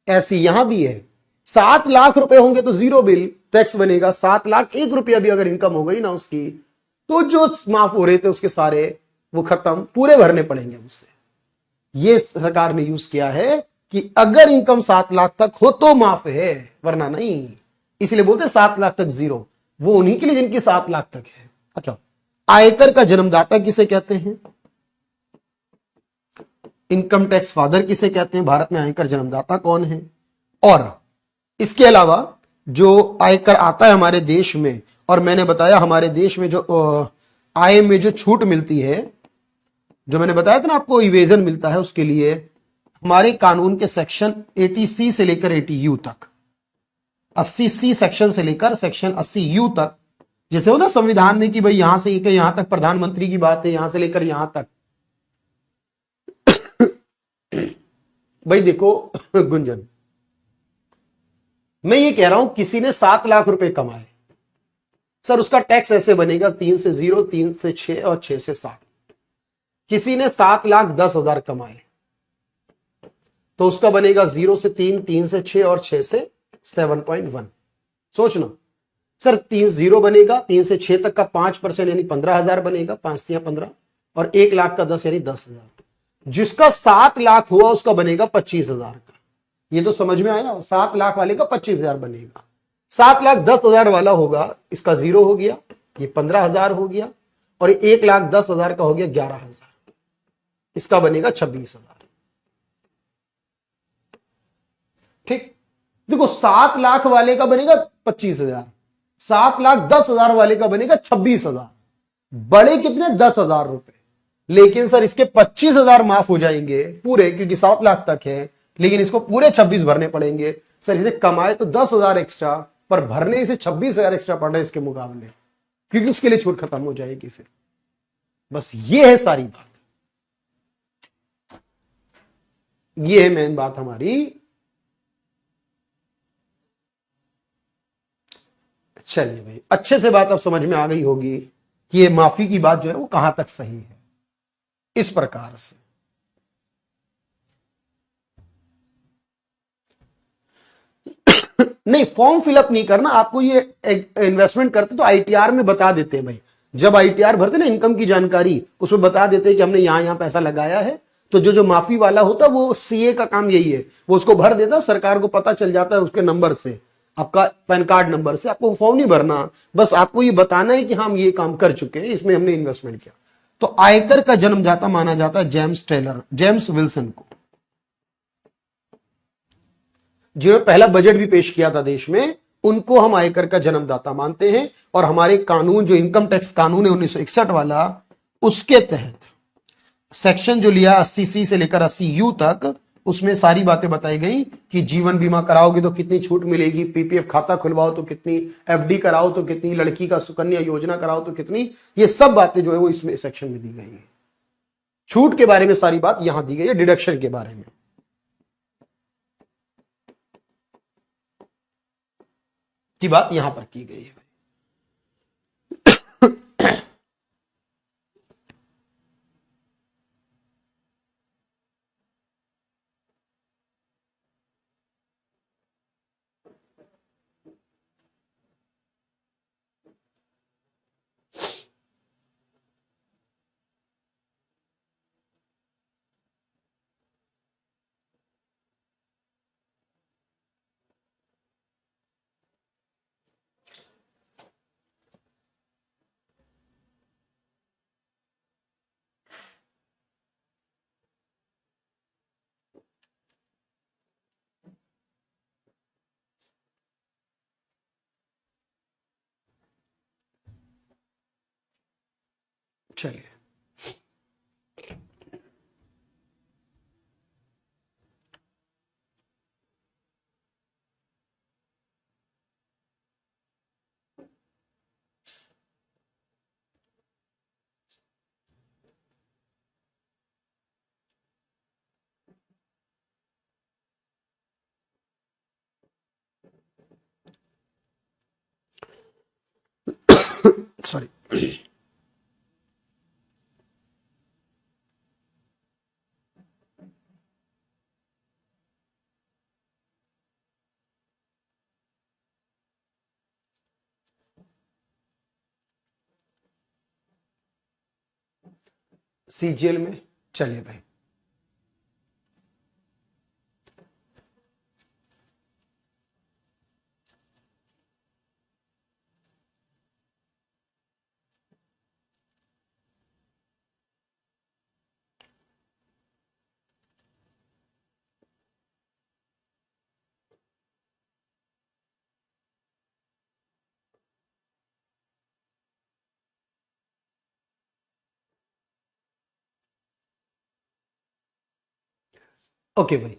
ऐसी यहां भी है, 7 लाख रुपए होंगे तो जीरो बिल टैक्स बनेगा, 7 लाख 1 रुपया भी अगर इनकम हो गई ना उसकी, तो जो माफ हो रहे थे उसके सारे वो खत्म, पूरे भरने पड़ेंगे उससे। ये सरकार ने यूज किया है कि अगर इनकम 7 लाख तक हो तो माफ है, वरना नहीं। इसलिए बोलते हैं 7 लाख तक जीरो, वो उन्हीं के लिए जिनकी 7 लाख तक है। अच्छा, आयकर का जन्मदाता किसे कहते हैं? इनकम टैक्स फादर किसे कहते हैं? भारत में आयकर जन्मदाता कौन है? और इसके अलावा जो आयकर आता है हमारे देश में, और मैंने बताया हमारे देश में जो आय में जो छूट मिलती है, जो मैंने बताया था ना आपको इवेजन मिलता है, उसके लिए हमारे कानून के सेक्शन 80C से लेकर 80U तक, 80C सेक्शन से लेकर सेक्शन 80U तक, जैसे हो ना संविधान में कि भाई यहां से यहां तक प्रधानमंत्री की बात है, यहां से लेकर यहां तक। भाई देखो गुंजन, मैं ये कह रहा हूं किसी ने 7 लाख रुपए कमाए, सर उसका टैक्स ऐसे बनेगा 3 से 0, 3 से 6 और 6 से 7। किसी ने 7,10,000 कमाए तो उसका बनेगा 0 से 3, 3 से 6 और 6 से 7.1। सोचना सर, 3 0 बनेगा, 3 से 6 तक का 5% यानी 15,000 बनेगा, 5 और 1 लाख का 10 यानी 10,000। जिसका 7 लाख हुआ उसका बनेगा 25,000 का। ये तो समझ में आया, 7 लाख वाले का 25,000 बनेगा। 7,10,000 वाला होगा, इसका 0 हो गया, ये 15,000 हो गया, और 1,10,000 का हो गया 11,000, इसका बनेगा 26,000। ठीक, देखो 7 लाख वाले का बनेगा 25,000, 7,10,000 वाले का बनेगा 26,000। बड़े कितने? 10,000 रुपए। लेकिन सर इसके 25,000 माफ हो जाएंगे पूरे, क्योंकि 7 लाख तक है, लेकिन इसको पूरे 26 भरने पड़ेंगे। सर इसने कमाए तो 10,000 एक्स्ट्रा, पर भरने इसे 26,000 एक्स्ट्रा पड़ रहे इसके मुकाबले, क्योंकि उसके लिए छूट खत्म हो जाएगी फिर। बस ये है सारी बात, ये है मेन बात हमारी। चलिए भाई, अच्छे से बात अब समझ में आ गई होगी कि ये माफी की बात जो है वो कहां तक सही है। इस प्रकार से नहीं, फॉर्म फिलअप नहीं करना आपको, ये इन्वेस्टमेंट करते तो आईटीआर में बता देते हैं भाई। जब आईटीआर भरते ना इनकम की जानकारी, उसमें बता देते हैं कि हमने यहां यहां पैसा लगाया है। तो जो जो माफी वाला होता है वो सीए का काम यही है, वो उसको भर देता, सरकार को पता चल जाता है उसके नंबर से, आपका पैन कार्ड नंबर से। आपको फॉर्म नहीं भरना, बस आपको ये बताना है कि हम ये काम कर चुके हैं, इसमें हमने इन्वेस्टमेंट किया। तो आयकर का जन्मदाता माना जाता है जेम्स विल्सन को, जिन्होंने पहला बजट भी पेश किया था देश में। उनको हम आयकर का जन्मदाता मानते हैं। और हमारे कानून, जो इनकम टैक्स कानून है 1961 वाला, उसके तहत सेक्शन जो लिया 80C से लेकर 80U तक, उसमें सारी बातें बताई गई कि जीवन बीमा कराओगे तो कितनी छूट मिलेगी, पीपीएफ खाता खुलवाओ तो कितनी, एफडी कराओ तो कितनी, लड़की का सुकन्या योजना कराओ तो कितनी। ये सब बातें जो है वो इसमें सेक्शन में दी गई है। छूट के बारे में सारी बात यहां दी गई है, डिडक्शन के बारे में की बात यहां पर की गई है। चलिए सॉरी। सीजीएल में चलिए भाई, ओके भाई।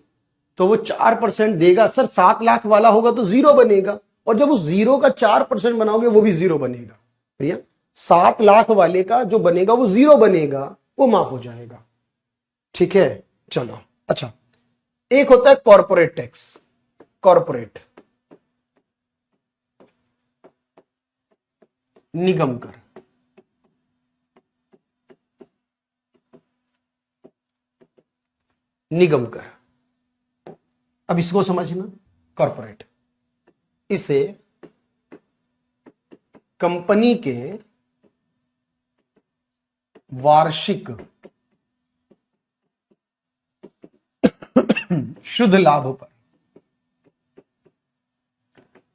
तो वो 4% देगा सर, 7 लाख वाला होगा तो जीरो बनेगा, और जब उस जीरो का 4% बनाओगे वो भी जीरो बनेगा। प्रिया, 7 लाख वाले का जो बनेगा वो जीरो बनेगा, वो माफ हो जाएगा। ठीक है, चलो। अच्छा, एक होता है कॉर्पोरेट टैक्स। कॉर्पोरेट निगम कर, निगम कर। अब इसको समझना, कॉर्पोरेट, इसे कंपनी के वार्षिक शुद्ध लाभ पर,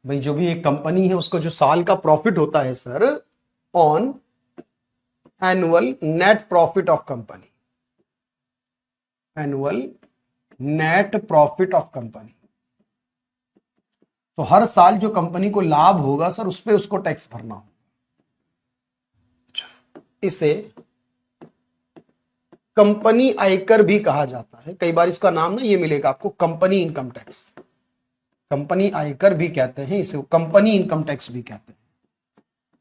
भाई जो भी एक कंपनी है उसका जो साल का प्रॉफिट होता है sir, on annual net profit of company, annual net profit of company. तो हर साल जो कंपनी को लाभ होगा सर, उस पे उसको टैक्स भरना होगा। इसे कंपनी आयकर भी कहा जाता है। कई बार इसका नाम ना ये मिलेगा आपको, कंपनी इनकम टैक्स। कंपनी आयकर भी कहते हैं इसे, कंपनी इनकम टैक्स भी कहते हैं।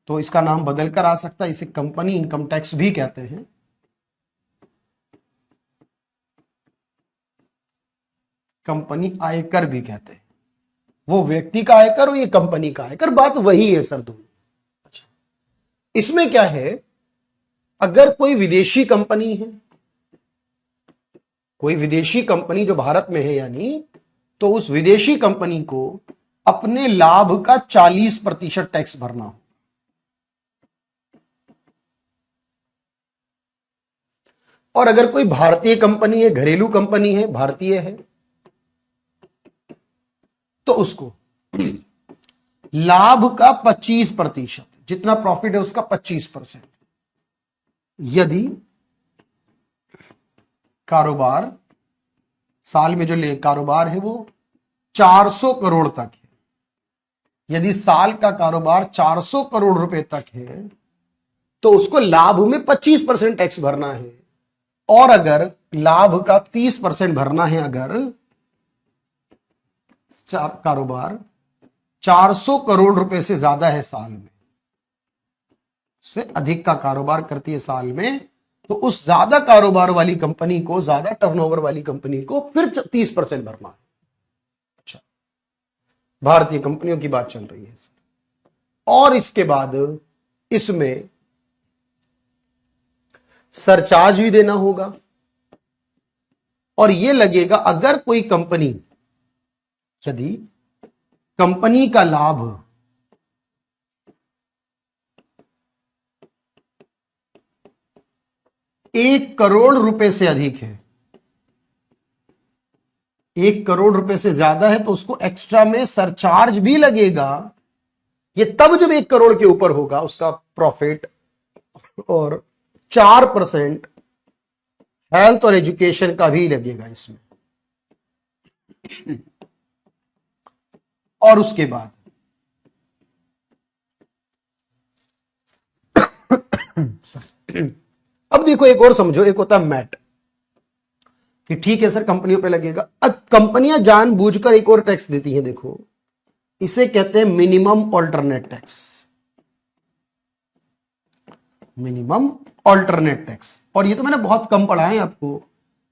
तो इसका नाम बदल कर आ सकता है, इसे कंपनी इनकम टैक्स भी कहते हैं। कंपनी आयकर भी कहते हैं। वो व्यक्ति का आयकर और ये कंपनी का आयकर, बात वही है सर दोनों। अच्छा, इसमें क्या है, अगर कोई विदेशी कंपनी है, कोई विदेशी कंपनी जो भारत में है यानी, तो उस विदेशी कंपनी को अपने लाभ का 40% टैक्स भरना हो। और अगर कोई भारतीय कंपनी है, घरेलू कंपनी है, भारतीय है, तो उसको लाभ का 25%, जितना प्रॉफिट है उसका 25%। यदि कारोबार, साल में जो कारोबार है वो 400 करोड़ तक है, यदि साल का कारोबार 400 करोड़ रुपए तक है, तो उसको लाभ में 25% टैक्स भरना है। और अगर लाभ का 30% भरना है, अगर कारोबार 400 करोड़ रुपए से ज्यादा है साल में, से अधिक का कारोबार करती है साल में, तो उस ज्यादा कारोबार वाली कंपनी को, ज्यादा टर्नओवर वाली कंपनी को फिर 30% भरना है। अच्छा, भारतीय कंपनियों की बात चल रही है। और इसके बाद इसमें सरचार्ज भी देना होगा। और यह लगेगा अगर कोई कंपनी, यदि कंपनी का लाभ 1 करोड़ रुपए से अधिक है, 1 करोड़ रुपए से ज्यादा है, तो उसको एक्स्ट्रा में सरचार्ज भी लगेगा। ये तब जब 1 करोड़ के ऊपर होगा उसका प्रॉफिट। और 4% हेल्थ और एजुकेशन का भी लगेगा इसमें। और उसके बाद अब देखो एक और समझो, एक होता है मैट, कि ठीक है सर कंपनियों पे लगेगा। अब कंपनियां जानबूझकर एक और टैक्स देती हैं, देखो इसे कहते हैं minimum alternate tax. Minimum alternate tax, और ये तो मैंने बहुत कम पढ़ा है आपको,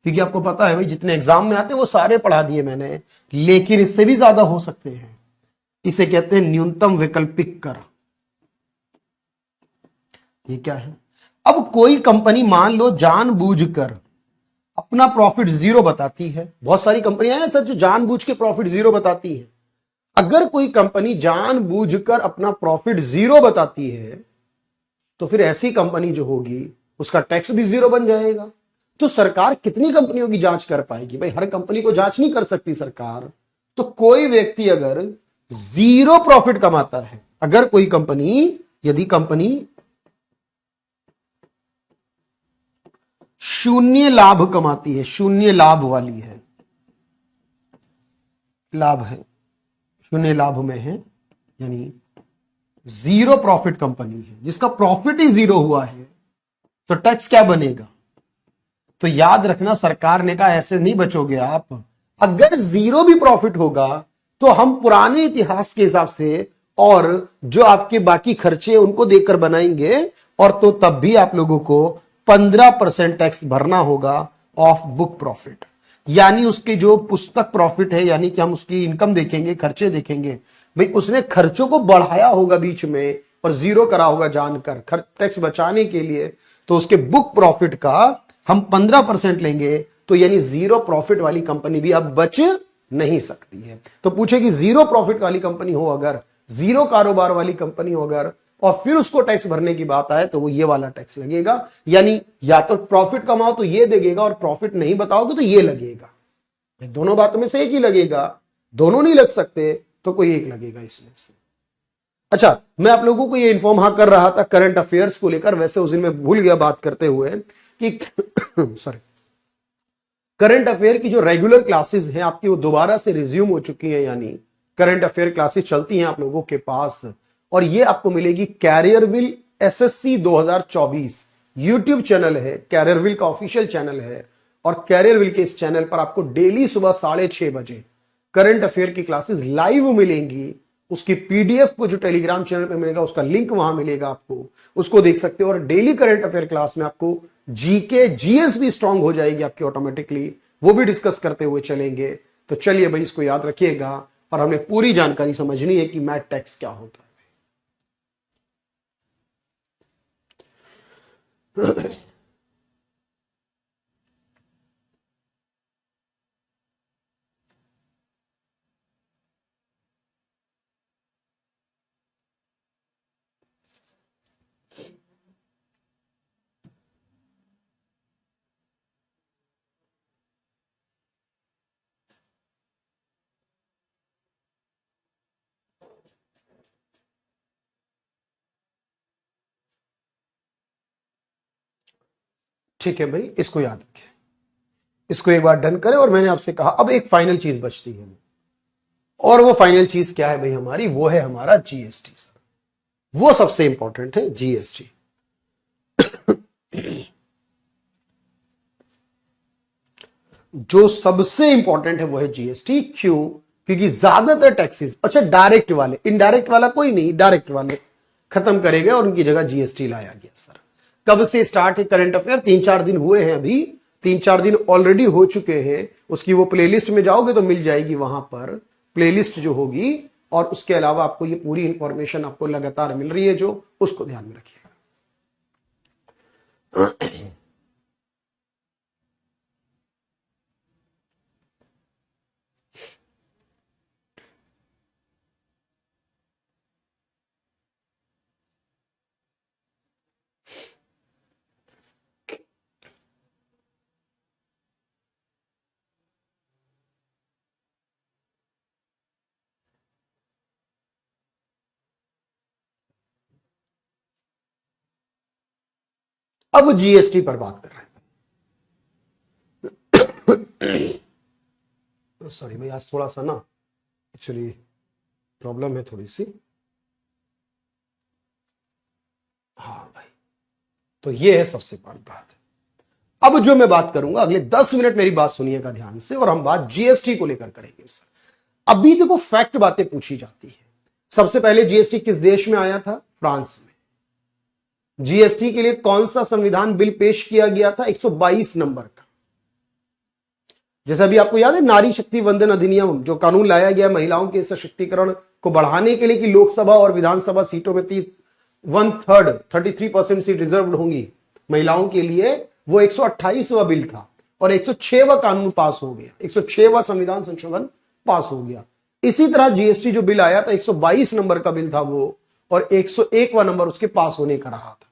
क्योंकि आपको पता है भाई जितने एग्जाम में आते हैं वो सारे पढ़ा दिए मैंने, लेकिन इससे भी ज्यादा हो सकते हैं। इसे कहते हैं न्यूनतम वैकल्पिक कर। ये क्या है? अब कोई कंपनी मान लो जानबूझकर अपना प्रॉफिट जीरो बताती है, बहुत सारी कंपनियां हैं ना सर जो जानबूझ के प्रॉफिट जीरो बताती है। अगर कोई कंपनी जानबूझकर अपना प्रॉफिट जीरो बताती है तो फिर ऐसी कंपनी जो होगी उसका टैक्स भी जीरो बन जाएगा। तो सरकार कितनी कंपनियों की जांच कर पाएगी? भाई हर कंपनी को जांच नहीं कर सकती सरकार। तो कोई व्यक्ति अगर जीरो प्रॉफिट कमाता है, अगर कोई कंपनी, यदि कंपनी शून्य लाभ कमाती है, शून्य लाभ वाली है, लाभ है, शून्य लाभ में है, यानी जीरो प्रॉफिट कंपनी है, जिसका प्रॉफिट ही जीरो हुआ है, तो टैक्स क्या बनेगा? तो याद रखना, सरकार ने कहा ऐसे नहीं बचोगे आप। अगर जीरो भी प्रॉफिट होगा तो हम पुराने इतिहास के हिसाब से और जो आपके बाकी खर्चे उनको देकर बनाएंगे, और तो तब भी आप लोगों को 15% टैक्स भरना होगा ऑफ बुक प्रॉफिट। यानी उसके जो पुस्तक प्रॉफिट है, यानी कि हम उसकी इनकम देखेंगे, खर्चे देखेंगे, भाई उसने खर्चों को बढ़ाया होगा बीच में और जीरो करा होगा जानकर टैक्स बचाने के लिए, तो उसके बुक प्रॉफिट का हम 15% लेंगे। तो यानी जीरो प्रॉफिट वाली कंपनी भी अब बच नहीं सकती है। तो पूछे कि जीरो प्रॉफिट वाली कंपनी हो अगर, जीरो कारोबार वाली कंपनी हो अगर, और फिर उसको टैक्स भरने की बात आए तो वो ये वाला टैक्स लगेगा। यानी या तो प्रॉफिट कमाओ तो ये लगेगा, और प्रॉफिट नहीं बताओगे तो ये लगेगा। दोनों बातों में से एक ही लगेगा, दोनों नहीं लग सकते, तो कोई एक लगेगा इसमें से। अच्छा, मैं आप लोगों को ये इन्फॉर्म कर रहा था करंट अफेयर्स को लेकर, वैसे उस दिन मैं भूल गया बात करते हुए कि सॉरी, करंट अफेयर की जो रेगुलर क्लासेस हैं आपकी वो दोबारा से रिज्यूम हो चुकी हैं, यानी करंट अफेयर क्लासेस चलती हैं आप लोगों के पास, और ये आपको मिलेगी कैरियरविल एसएससी 2024 यूट्यूब चैनल है, कैरियरविल का ऑफिशियल चैनल है, और कैरियरविल के इस चैनल पर आपको डेली सुबह 6:30 बजे करंट अफेयर की क्लासेस लाइव मिलेंगी। उसकी पीडीएफ को जो टेलीग्राम चैनल पे मिलेगा उसका लिंक वहां मिलेगा, आपको उसको देख सकते हो। और डेली करंट अफेयर क्लास में आपको जीके जीएस भी स्ट्रांग हो जाएगी आपकी ऑटोमेटिकली, वो भी डिस्कस करते हुए चलेंगे। तो चलिए भाई इसको याद रखिएगा, और हमें पूरी जानकारी समझनी है कि मैट टैक्स क्या होता है। ठीक है भाई, इसको याद रखें, इसको एक बार डन करें। और मैंने आपसे कहा अब एक फाइनल चीज बचती है, और वो फाइनल चीज क्या है भाई हमारी? वो है हमारा जीएसटी सर, वो सबसे इंपॉर्टेंट है जीएसटी। जो सबसे इंपॉर्टेंट है वो है जीएसटी। क्यों? क्योंकि ज्यादातर टैक्सेस, अच्छा डायरेक्ट वाले, इनडायरेक्ट वाला कोई नहीं, डायरेक्ट वाले खत्म करेंगे और उनकी जगह जीएसटी लाया गया सर। कब से स्टार्ट है करंट अफेयर? 3-4 दिन हुए हैं अभी, 3-4 दिन ऑलरेडी हो चुके हैं। उसकी वो प्लेलिस्ट में जाओगे तो मिल जाएगी वहां पर प्लेलिस्ट जो होगी, और उसके अलावा आपको ये पूरी इंफॉर्मेशन आपको लगातार मिल रही है, जो उसको ध्यान में रखिएगा। अब जीएसटी पर बात कर रहे हैं। सॉरी भाई, आज थोड़ा सा ना एक्चुअली प्रॉब्लम है थोड़ी सी। हाँ भाई, तो ये है सबसे बड़ी बात। अब जो मैं बात करूंगा अगले 10 मिनट मेरी बात सुनिएगा ध्यान से, और हम बात जीएसटी को लेकर करेंगे सर। अभी देखो फैक्ट बातें पूछी जाती है। सबसे पहले जीएसटी किस देश में आया था? फ्रांस में। जीएसटी के लिए कौन सा संविधान बिल पेश किया गया था? 122 नंबर का। जैसे अभी आपको याद है नारी शक्ति वंदन अधिनियम, जो कानून लाया गया महिलाओं के सशक्तिकरण को बढ़ाने के लिए कि लोकसभा और विधानसभा सीटों में 1/3 33% सीट रिजर्व होंगी महिलाओं के लिए, वो 128वां बिल था और 106वां कानून पास हो गया, 106वां संविधान संशोधन पास हो गया। इसी तरह जीएसटी जो बिल आया था 122 नंबर का बिल था वो, और 101वां नंबर उसके पास होने का रहा था।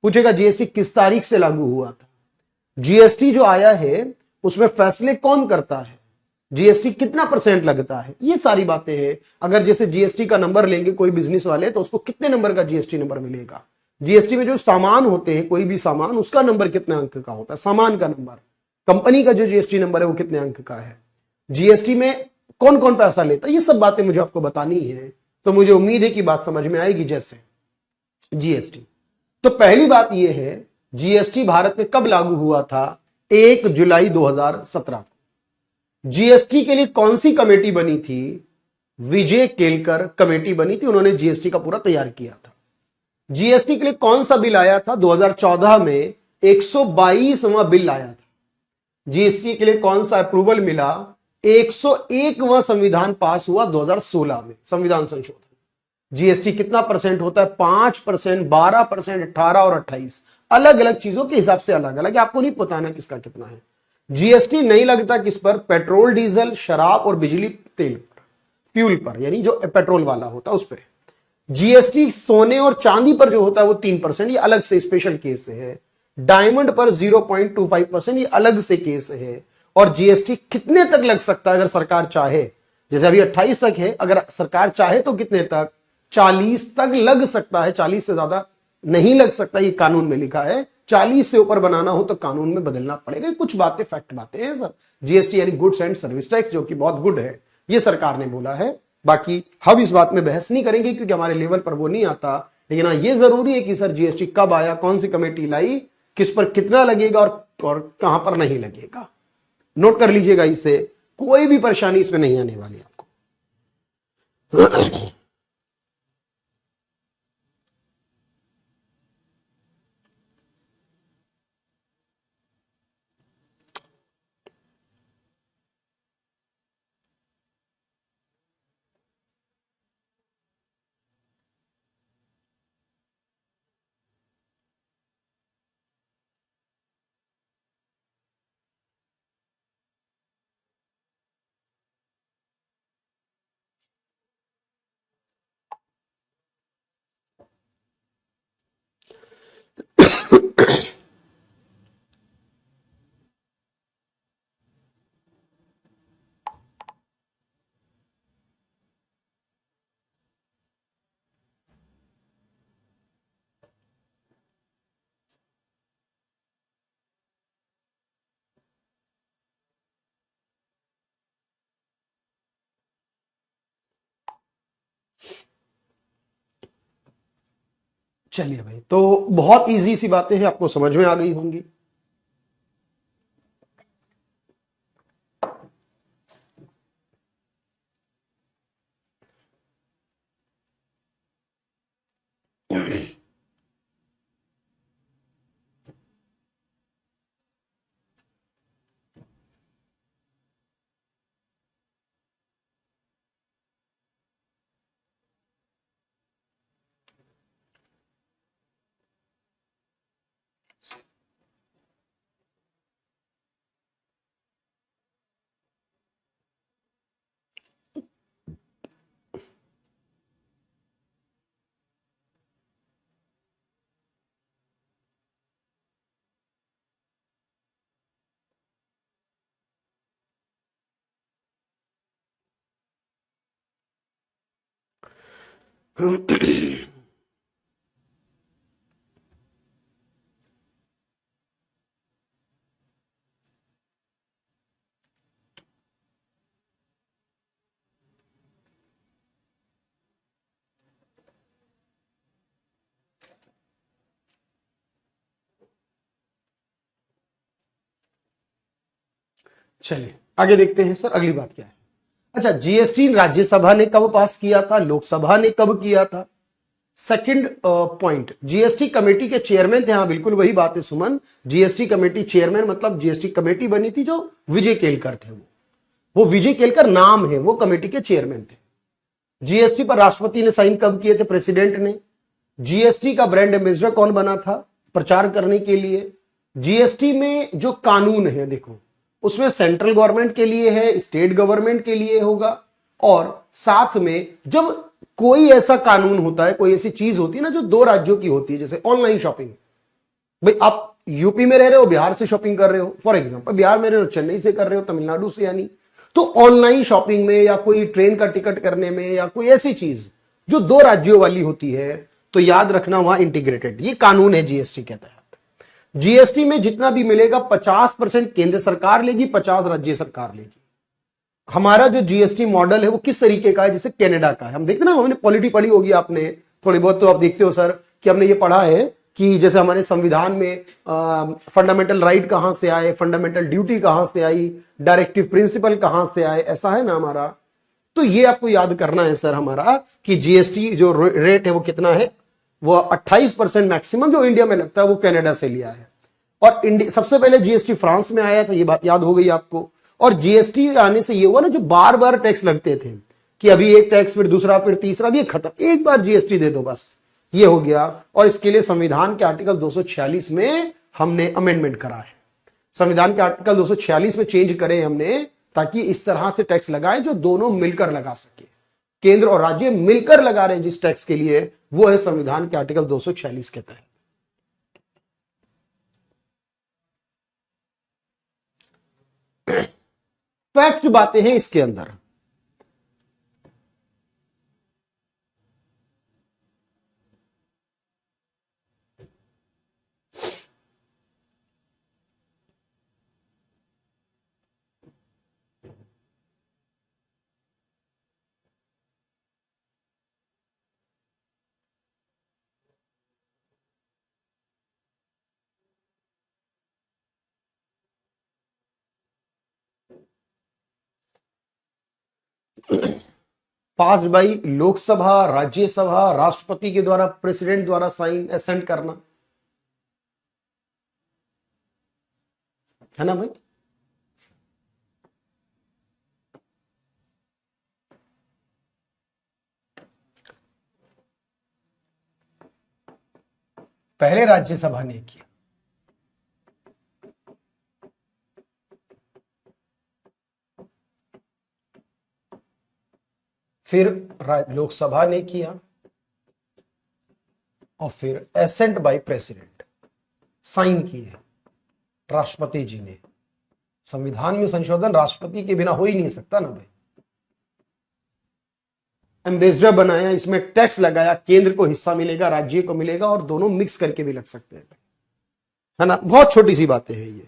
पूछेगा जीएसटी किस तारीख से लागू हुआ था? जीएसटी जो आया है उसमें फैसले कौन करता है, जीएसटी कितना परसेंट लगता है, ये सारी बातें हैं। अगर जैसे जीएसटी का नंबर लेंगे कोई बिजनेस वाले तो उसको कितने नंबर का जीएसटी नंबर मिलेगा। जीएसटी में जो सामान होते हैं, कोई भी सामान, उसका नंबर कितने अंक का होता है, सामान का नंबर। कंपनी का जो जीएसटी नंबर है वो कितने अंक का है। जीएसटी में कौन कौन पैसा लेता है, ये सब बातें मुझे आपको बतानी है। तो मुझे उम्मीद है कि बात समझ में आएगी। जैसे जीएसटी, तो पहली बात यह है जीएसटी भारत में कब लागू हुआ था? 1 जुलाई 2017 को। जीएसटी के लिए कौन सी कमेटी बनी थी? विजय केलकर कमेटी बनी थी, उन्होंने जीएसटी का पूरा तैयार किया था। जीएसटी के लिए कौन सा बिल आया था? 2014 में 122वां बिल आया था। जीएसटी के लिए कौन सा अप्रूवल मिला? 101वां संविधान पास हुआ 2016 में, संविधान संशोधन। जीएसटी कितना परसेंट होता है? 5%, 12%, 18 और 28, अलग अलग चीजों के हिसाब से अलग अलग, आपको नहीं पता ना किसका कितना है। जीएसटी नहीं लगता किस पर? पेट्रोल, डीजल, शराब और बिजली तेल पर, फ्यूल पर, यानी जो पेट्रोल वाला होता है उस पर। जीएसटी सोने और चांदी पर जो होता है वो 3%, ये अलग से स्पेशल केस है। डायमंड पर 0.25%, ये अलग से केस है। और जीएसटी कितने तक लग सकता है अगर सरकार चाहे? जैसे अभी 28 तक है, अगर सरकार चाहे तो कितने तक? 40 तक लग सकता है। 40 से ज्यादा नहीं लग सकता, ये कानून में लिखा है। 40 से ऊपर बनाना हो तो कानून में बदलना पड़ेगा। कुछ बातें फैक्ट बातें हैं सर। जीएसटी यानी गुड्स एंड सर्विस टैक्स, जो कि बहुत गुड है, ये सरकार ने बोला है। बाकी हम इस बात में बहस नहीं करेंगे क्योंकि हमारे लेवल पर वो नहीं आता। लेकिन हाँ, ये जरूरी है कि सर जीएसटी कब आया, कौन सी कमेटी लाई, किस पर कितना लगेगा और कहां पर नहीं लगेगा। नोट कर लीजिएगा, इससे कोई भी परेशानी इसमें नहीं आने वाली आपको। चलिए भाई, तो बहुत इजी सी बातें हैं, आपको समझ में आ गई होंगी। चलिए आगे देखते हैं सर, अगली बात क्या है। अच्छा, जीएसटी राज्यसभा ने कब पास किया था, लोकसभा ने कब किया था? सेकंड पॉइंट, जीएसटी कमेटी के चेयरमैन थे। हाँ बिल्कुल वही बात है सुमन, जीएसटी कमेटी चेयरमैन मतलब जीएसटी कमेटी बनी थी जो विजय केलकर थे, वो विजय केलकर नाम है, वो कमेटी के चेयरमैन थे। जीएसटी पर राष्ट्रपति ने साइन कब किए थे? प्रेसिडेंट ने। जीएसटी का ब्रांड एम्बेसडर कौन बना था प्रचार करने के लिए? जीएसटी में जो कानून है देखो, उसमें सेंट्रल गवर्नमेंट के लिए है, स्टेट गवर्नमेंट के लिए होगा, और साथ में जब कोई ऐसा कानून होता है, कोई ऐसी चीज होती है ना जो दो राज्यों की होती है, जैसे ऑनलाइन शॉपिंग, भाई आप यूपी में रह रहे हो, बिहार से शॉपिंग कर रहे हो, फॉर एग्जांपल बिहार में रह रहे हो, चेन्नई से कर रहे हो, तमिलनाडु से, यानी तो ऑनलाइन शॉपिंग में या कोई ट्रेन का टिकट करने में या कोई ऐसी चीज जो दो राज्यों वाली होती है, तो याद रखना वहां इंटीग्रेटेड, ये कानून है जीएसटी के तहत। जीएसटी में जितना भी मिलेगा 50% केंद्र सरकार लेगी, 50 राज्य सरकार लेगी। हमारा जो जीएसटी मॉडल है वो किस तरीके का है, जैसे कनाडा का है। हम देखते ना, हमने पॉलिटी पढ़ी होगी आपने थोड़ी बहुत, तो आप देखते हो सर कि हमने ये पढ़ा है कि जैसे हमारे संविधान में फंडामेंटल राइट कहां से आए, फंडामेंटल ड्यूटी कहां से आई, डायरेक्टिव प्रिंसिपल कहां से आए, ऐसा है ना हमारा। तो ये आपको याद करना है सर हमारा कि जीएसटी जो रेट है वो कितना है, वो 28% मैक्सिमम जो इंडिया में लगता है वो कनाडा से लिया है। और इंडिया सबसे पहले जीएसटी फ्रांस में आया था, ये बात याद हो गई आपको। और जीएसटी आने से ये हुआ ना, जो बार बार टैक्स लगते थे कि अभी एक टैक्स फिर दूसरा फिर तीसरा, भी खत्म, एक बार जीएसटी दे दो बस, ये हो गया। और इसके लिए संविधान के आर्टिकल 246 में हमने अमेंडमेंट करा है, संविधान के आर्टिकल 246 में चेंज करे हमने, ताकि इस तरह से टैक्स लगाए जो दोनों मिलकर लगा सके, केंद्र और राज्य मिलकर लगा रहे हैं जिस टैक्स के लिए, वो है संविधान के आर्टिकल 246 के तहत। फैक्ट बातें हैं इसके अंदर। पास बाई लोकसभा, राज्यसभा, राष्ट्रपति के द्वारा, प्रेसिडेंट द्वारा साइन एसेंट करना, है ना भाई। पहले राज्यसभा ने किया, फिर लोकसभा ने किया, और फिर एसेंट बाय प्रेसिडेंट, साइन किए राष्ट्रपति जी ने। संविधान में संशोधन राष्ट्रपति के बिना हो ही नहीं सकता ना भाई। एम्बेसडर बनाया, इसमें टैक्स लगाया, केंद्र को हिस्सा मिलेगा, राज्य को मिलेगा, और दोनों मिक्स करके भी लग सकते हैं, है ना। बहुत छोटी सी बातें हैं ये।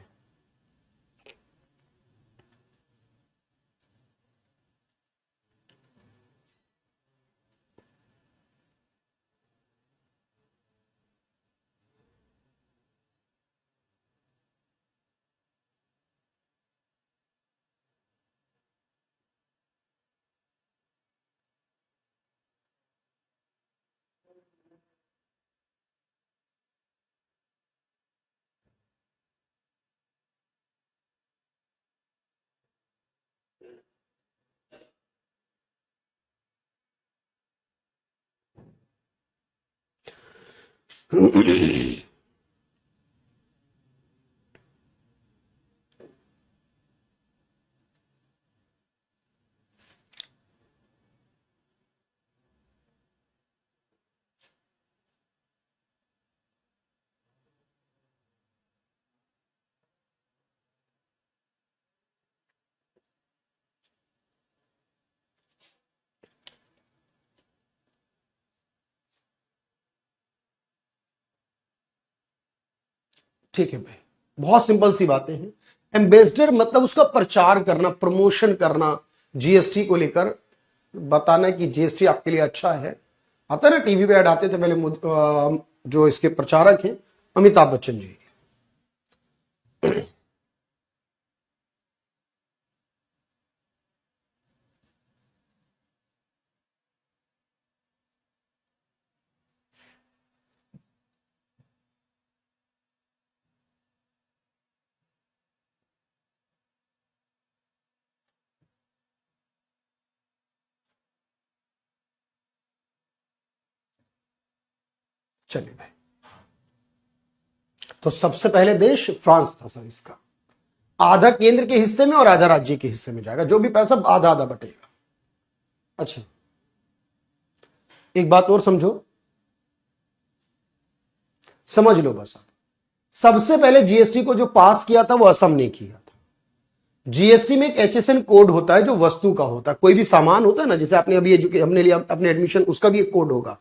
ठीक है भाई, बहुत सिंपल सी बातें हैं। एम्बेसडर मतलब उसका प्रचार करना, प्रमोशन करना, जीएसटी को लेकर बताना कि जीएसटी आपके लिए अच्छा है। आता है ना, टीवी पे ऐड आते थे पहले, जो इसके प्रचारक हैं अमिताभ बच्चन जी, चलिए भाई, तो सबसे पहले देश फ्रांस था सर। इसका आधा केंद्र के हिस्से में और आधा राज्य के हिस्से में जाएगा, जो भी पैसा आधा आधा बटेगा। अच्छा, एक बात और समझो, समझ लो बस। सबसे पहले जीएसटी को जो पास किया था वो असम ने किया था। जीएसटी में एक एचएसएन कोड होता है जो वस्तु का होता है। कोई भी सामान होता है ना, जैसे आपने अभी हमने लिया अपने एडमिशन, उसका भी एक कोड होगा,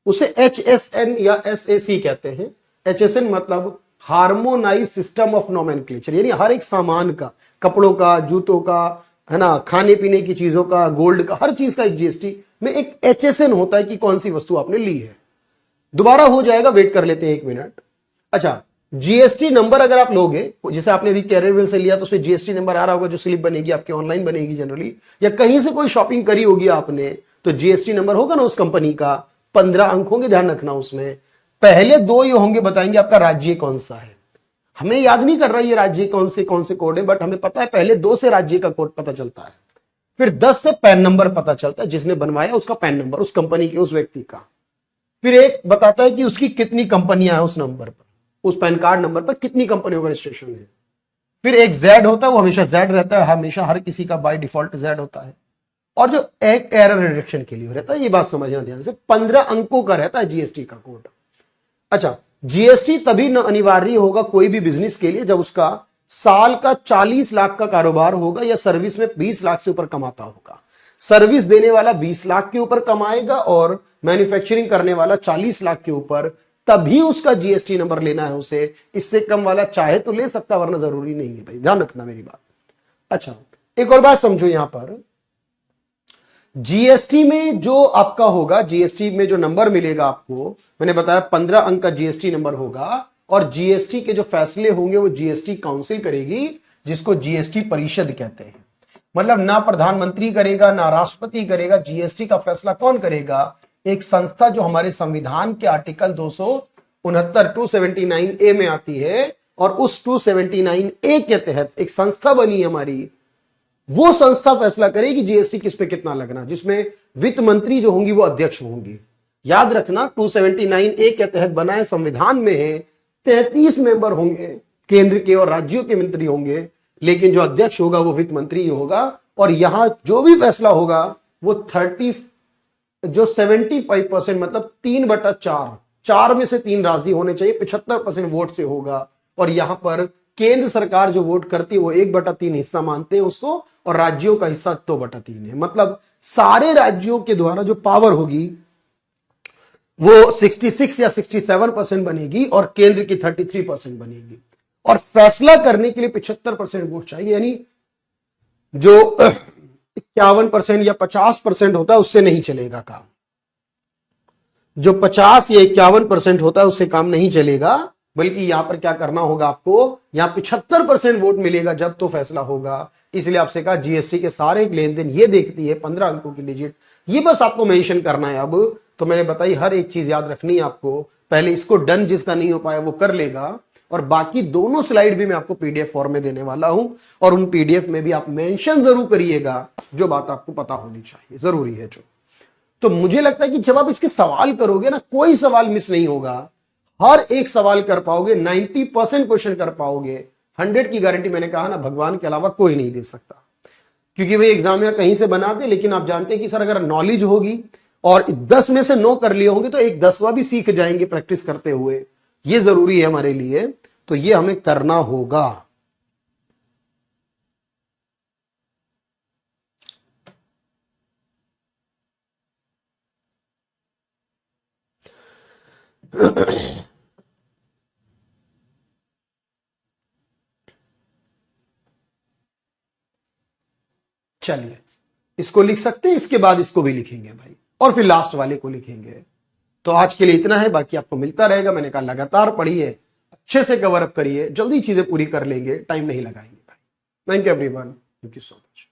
उसे HSN या SAC कहते हैं। HSN मतलब हार्मोनाइज सिस्टम ऑफ नोमेनक्लेचर, यानी हर एक सामान का, कपड़ों का, जूतों का, है ना, खाने पीने की चीजों का, गोल्ड का, हर चीज का एक जीएसटी में एक HSN होता है कि कौन सी वस्तु आपने ली है। दोबारा हो जाएगा, वेट कर लेते हैं 1 मिनट। अच्छा, जीएसटी नंबर अगर आप लोगे, जैसे आपने अभी कैरियर से लिया तो उसमें जीएसटी नंबर आ रहा होगा, जो स्लिप बनेगी आपकी, ऑनलाइन बनेगी जनरली, या कहीं से कोई शॉपिंग करी होगी आपने, तो जीएसटी नंबर होगा ना उस कंपनी का, 15 अंक होंगे, ध्यान रखना। उसमें पहले 2 ये होंगे, बताएंगे आपका राज्य कौन सा है। हमें याद नहीं कर रहा ये राज्य कौन से कोड है, बट हमें पता है पहले 2 से राज्य का कोड पता चलता है, फिर 10 से पैन नंबर पता चलता है, जिसने बनवाया उसका पैन नंबर, उस कंपनी के, उस व्यक्ति का। फिर एक बताता है कि उसकी कितनी कंपनियां हैं उस नंबर पर, उस पैन कार्ड नंबर पर कितनी कंपनियों का रजिस्ट्रेशन है। फिर एक जेड होता है, वो हमेशा जेड रहता है, हमेशा हर किसी का बाय डिफॉल्ट जेड होता है। और जो एक एरर रिडक्शन के लिए रहता है, ये बात समझना ध्यान से, 15 अंकों का रहता है जीएसटी का कोड। अच्छा, जीएसटी तभी न अनिवार्य होगा कोई भी बिजनेस के लिए जब उसका साल का 40 लाख का कारोबार होगा या सर्विस में 20 लाख से ऊपर कमाता होगा। सर्विस देने वाला 20 लाख के ऊपर कमाएगा और मैन्युफैक्चरिंग करने वाला 40 लाख के ऊपर, तभी उसका जीएसटी नंबर लेना है उसे। इससे कम वाला चाहे तो ले सकता, वरना जरूरी नहीं है भाई, ध्यान रखना मेरी बात। अच्छा, एक और बात समझो, यहां पर जीएसटी में जो आपका होगा, जीएसटी में जो नंबर मिलेगा आपको, मैंने बताया 15 अंक का जीएसटी नंबर होगा, और जीएसटी के जो फैसले होंगे वो जीएसटी काउंसिल करेगी, जिसको जीएसटी परिषद कहते हैं। मतलब ना प्रधानमंत्री करेगा ना राष्ट्रपति करेगा, जीएसटी का फैसला कौन करेगा? एक संस्था जो हमारे संविधान के आर्टिकल 269 279A में आती है, और उस 279A के तहत एक संस्था बनी हमारी, वो संस्था फैसला करेगी जीएसटी किस पे कितना लगना, जिसमें वित्त मंत्री जो होंगी वो अध्यक्ष होंगी। याद रखना, 279A के तहत बनाए संविधान में है 33 मेंबर होंगे, केंद्र के और राज्यों के मंत्री होंगे, लेकिन जो अध्यक्ष होगा वो वित्त मंत्री ही होगा। और यहां जो भी फैसला होगा वो 75% मतलब 3/4, 4 में से 3 राजी होने चाहिए, 75% वोट से होगा। और यहां पर केंद्र सरकार जो वोट करती है वो 1/3 हिस्सा मानते हैं उसको, और राज्यों का हिस्सा 2/3 है। मतलब सारे राज्यों के द्वारा जो पावर होगी वो 66 या 67% बनेगी, और केंद्र की 33% बनेगी। और फैसला करने के लिए 75% वोट चाहिए, यानी जो 51% या 50% होता है उससे नहीं चलेगा काम। जो 50 या 51% होता है उससे काम नहीं चलेगा, बल्कि यहां पर क्या करना होगा आपको, यहां 75% वोट मिलेगा जब तो फैसला होगा। इसलिए आपसे कहा जीएसटी के सारे लेन देन ये देखती है, 15 अंकों की डिजिट, ये बस आपको मेंशन करना है। अब तो मैंने बताई हर एक चीज याद रखनी है आपको। पहले इसको डन, जिसका नहीं हो पाया वो कर लेगा, और बाकी दोनों स्लाइड भी मैं आपको पीडीएफ फॉर्म में देने वाला हूं, और उन पीडीएफ में भी आप मेंशन जरूर करिएगा जो बात आपको पता होनी चाहिए, जरूरी है जो। तो मुझे लगता है कि जब आप इसके सवाल करोगे ना, कोई सवाल मिस नहीं होगा, हर एक सवाल कर पाओगे, 90% क्वेश्चन कर पाओगे। 100 की गारंटी मैंने कहा ना, भगवान के अलावा कोई नहीं दे सकता, क्योंकि वे एग्जाम में कहीं से बना दे। लेकिन आप जानते हैं कि सर अगर नॉलेज होगी और 10 में से 9 कर लिए होंगे तो एक 10वां भी सीख जाएंगे प्रैक्टिस करते हुए। ये जरूरी है हमारे लिए, तो ये हमें करना होगा। चलिए, इसको लिख सकते हैं, इसके बाद इसको भी लिखेंगे भाई, और फिर लास्ट वाले को लिखेंगे। तो आज के लिए इतना है, बाकी आपको मिलता रहेगा। मैंने कहा लगातार पढ़िए, अच्छे से कवर अप करिए, जल्दी चीजें पूरी कर लेंगे, टाइम नहीं लगाएंगे भाई। Thank you everyone, thank you so much.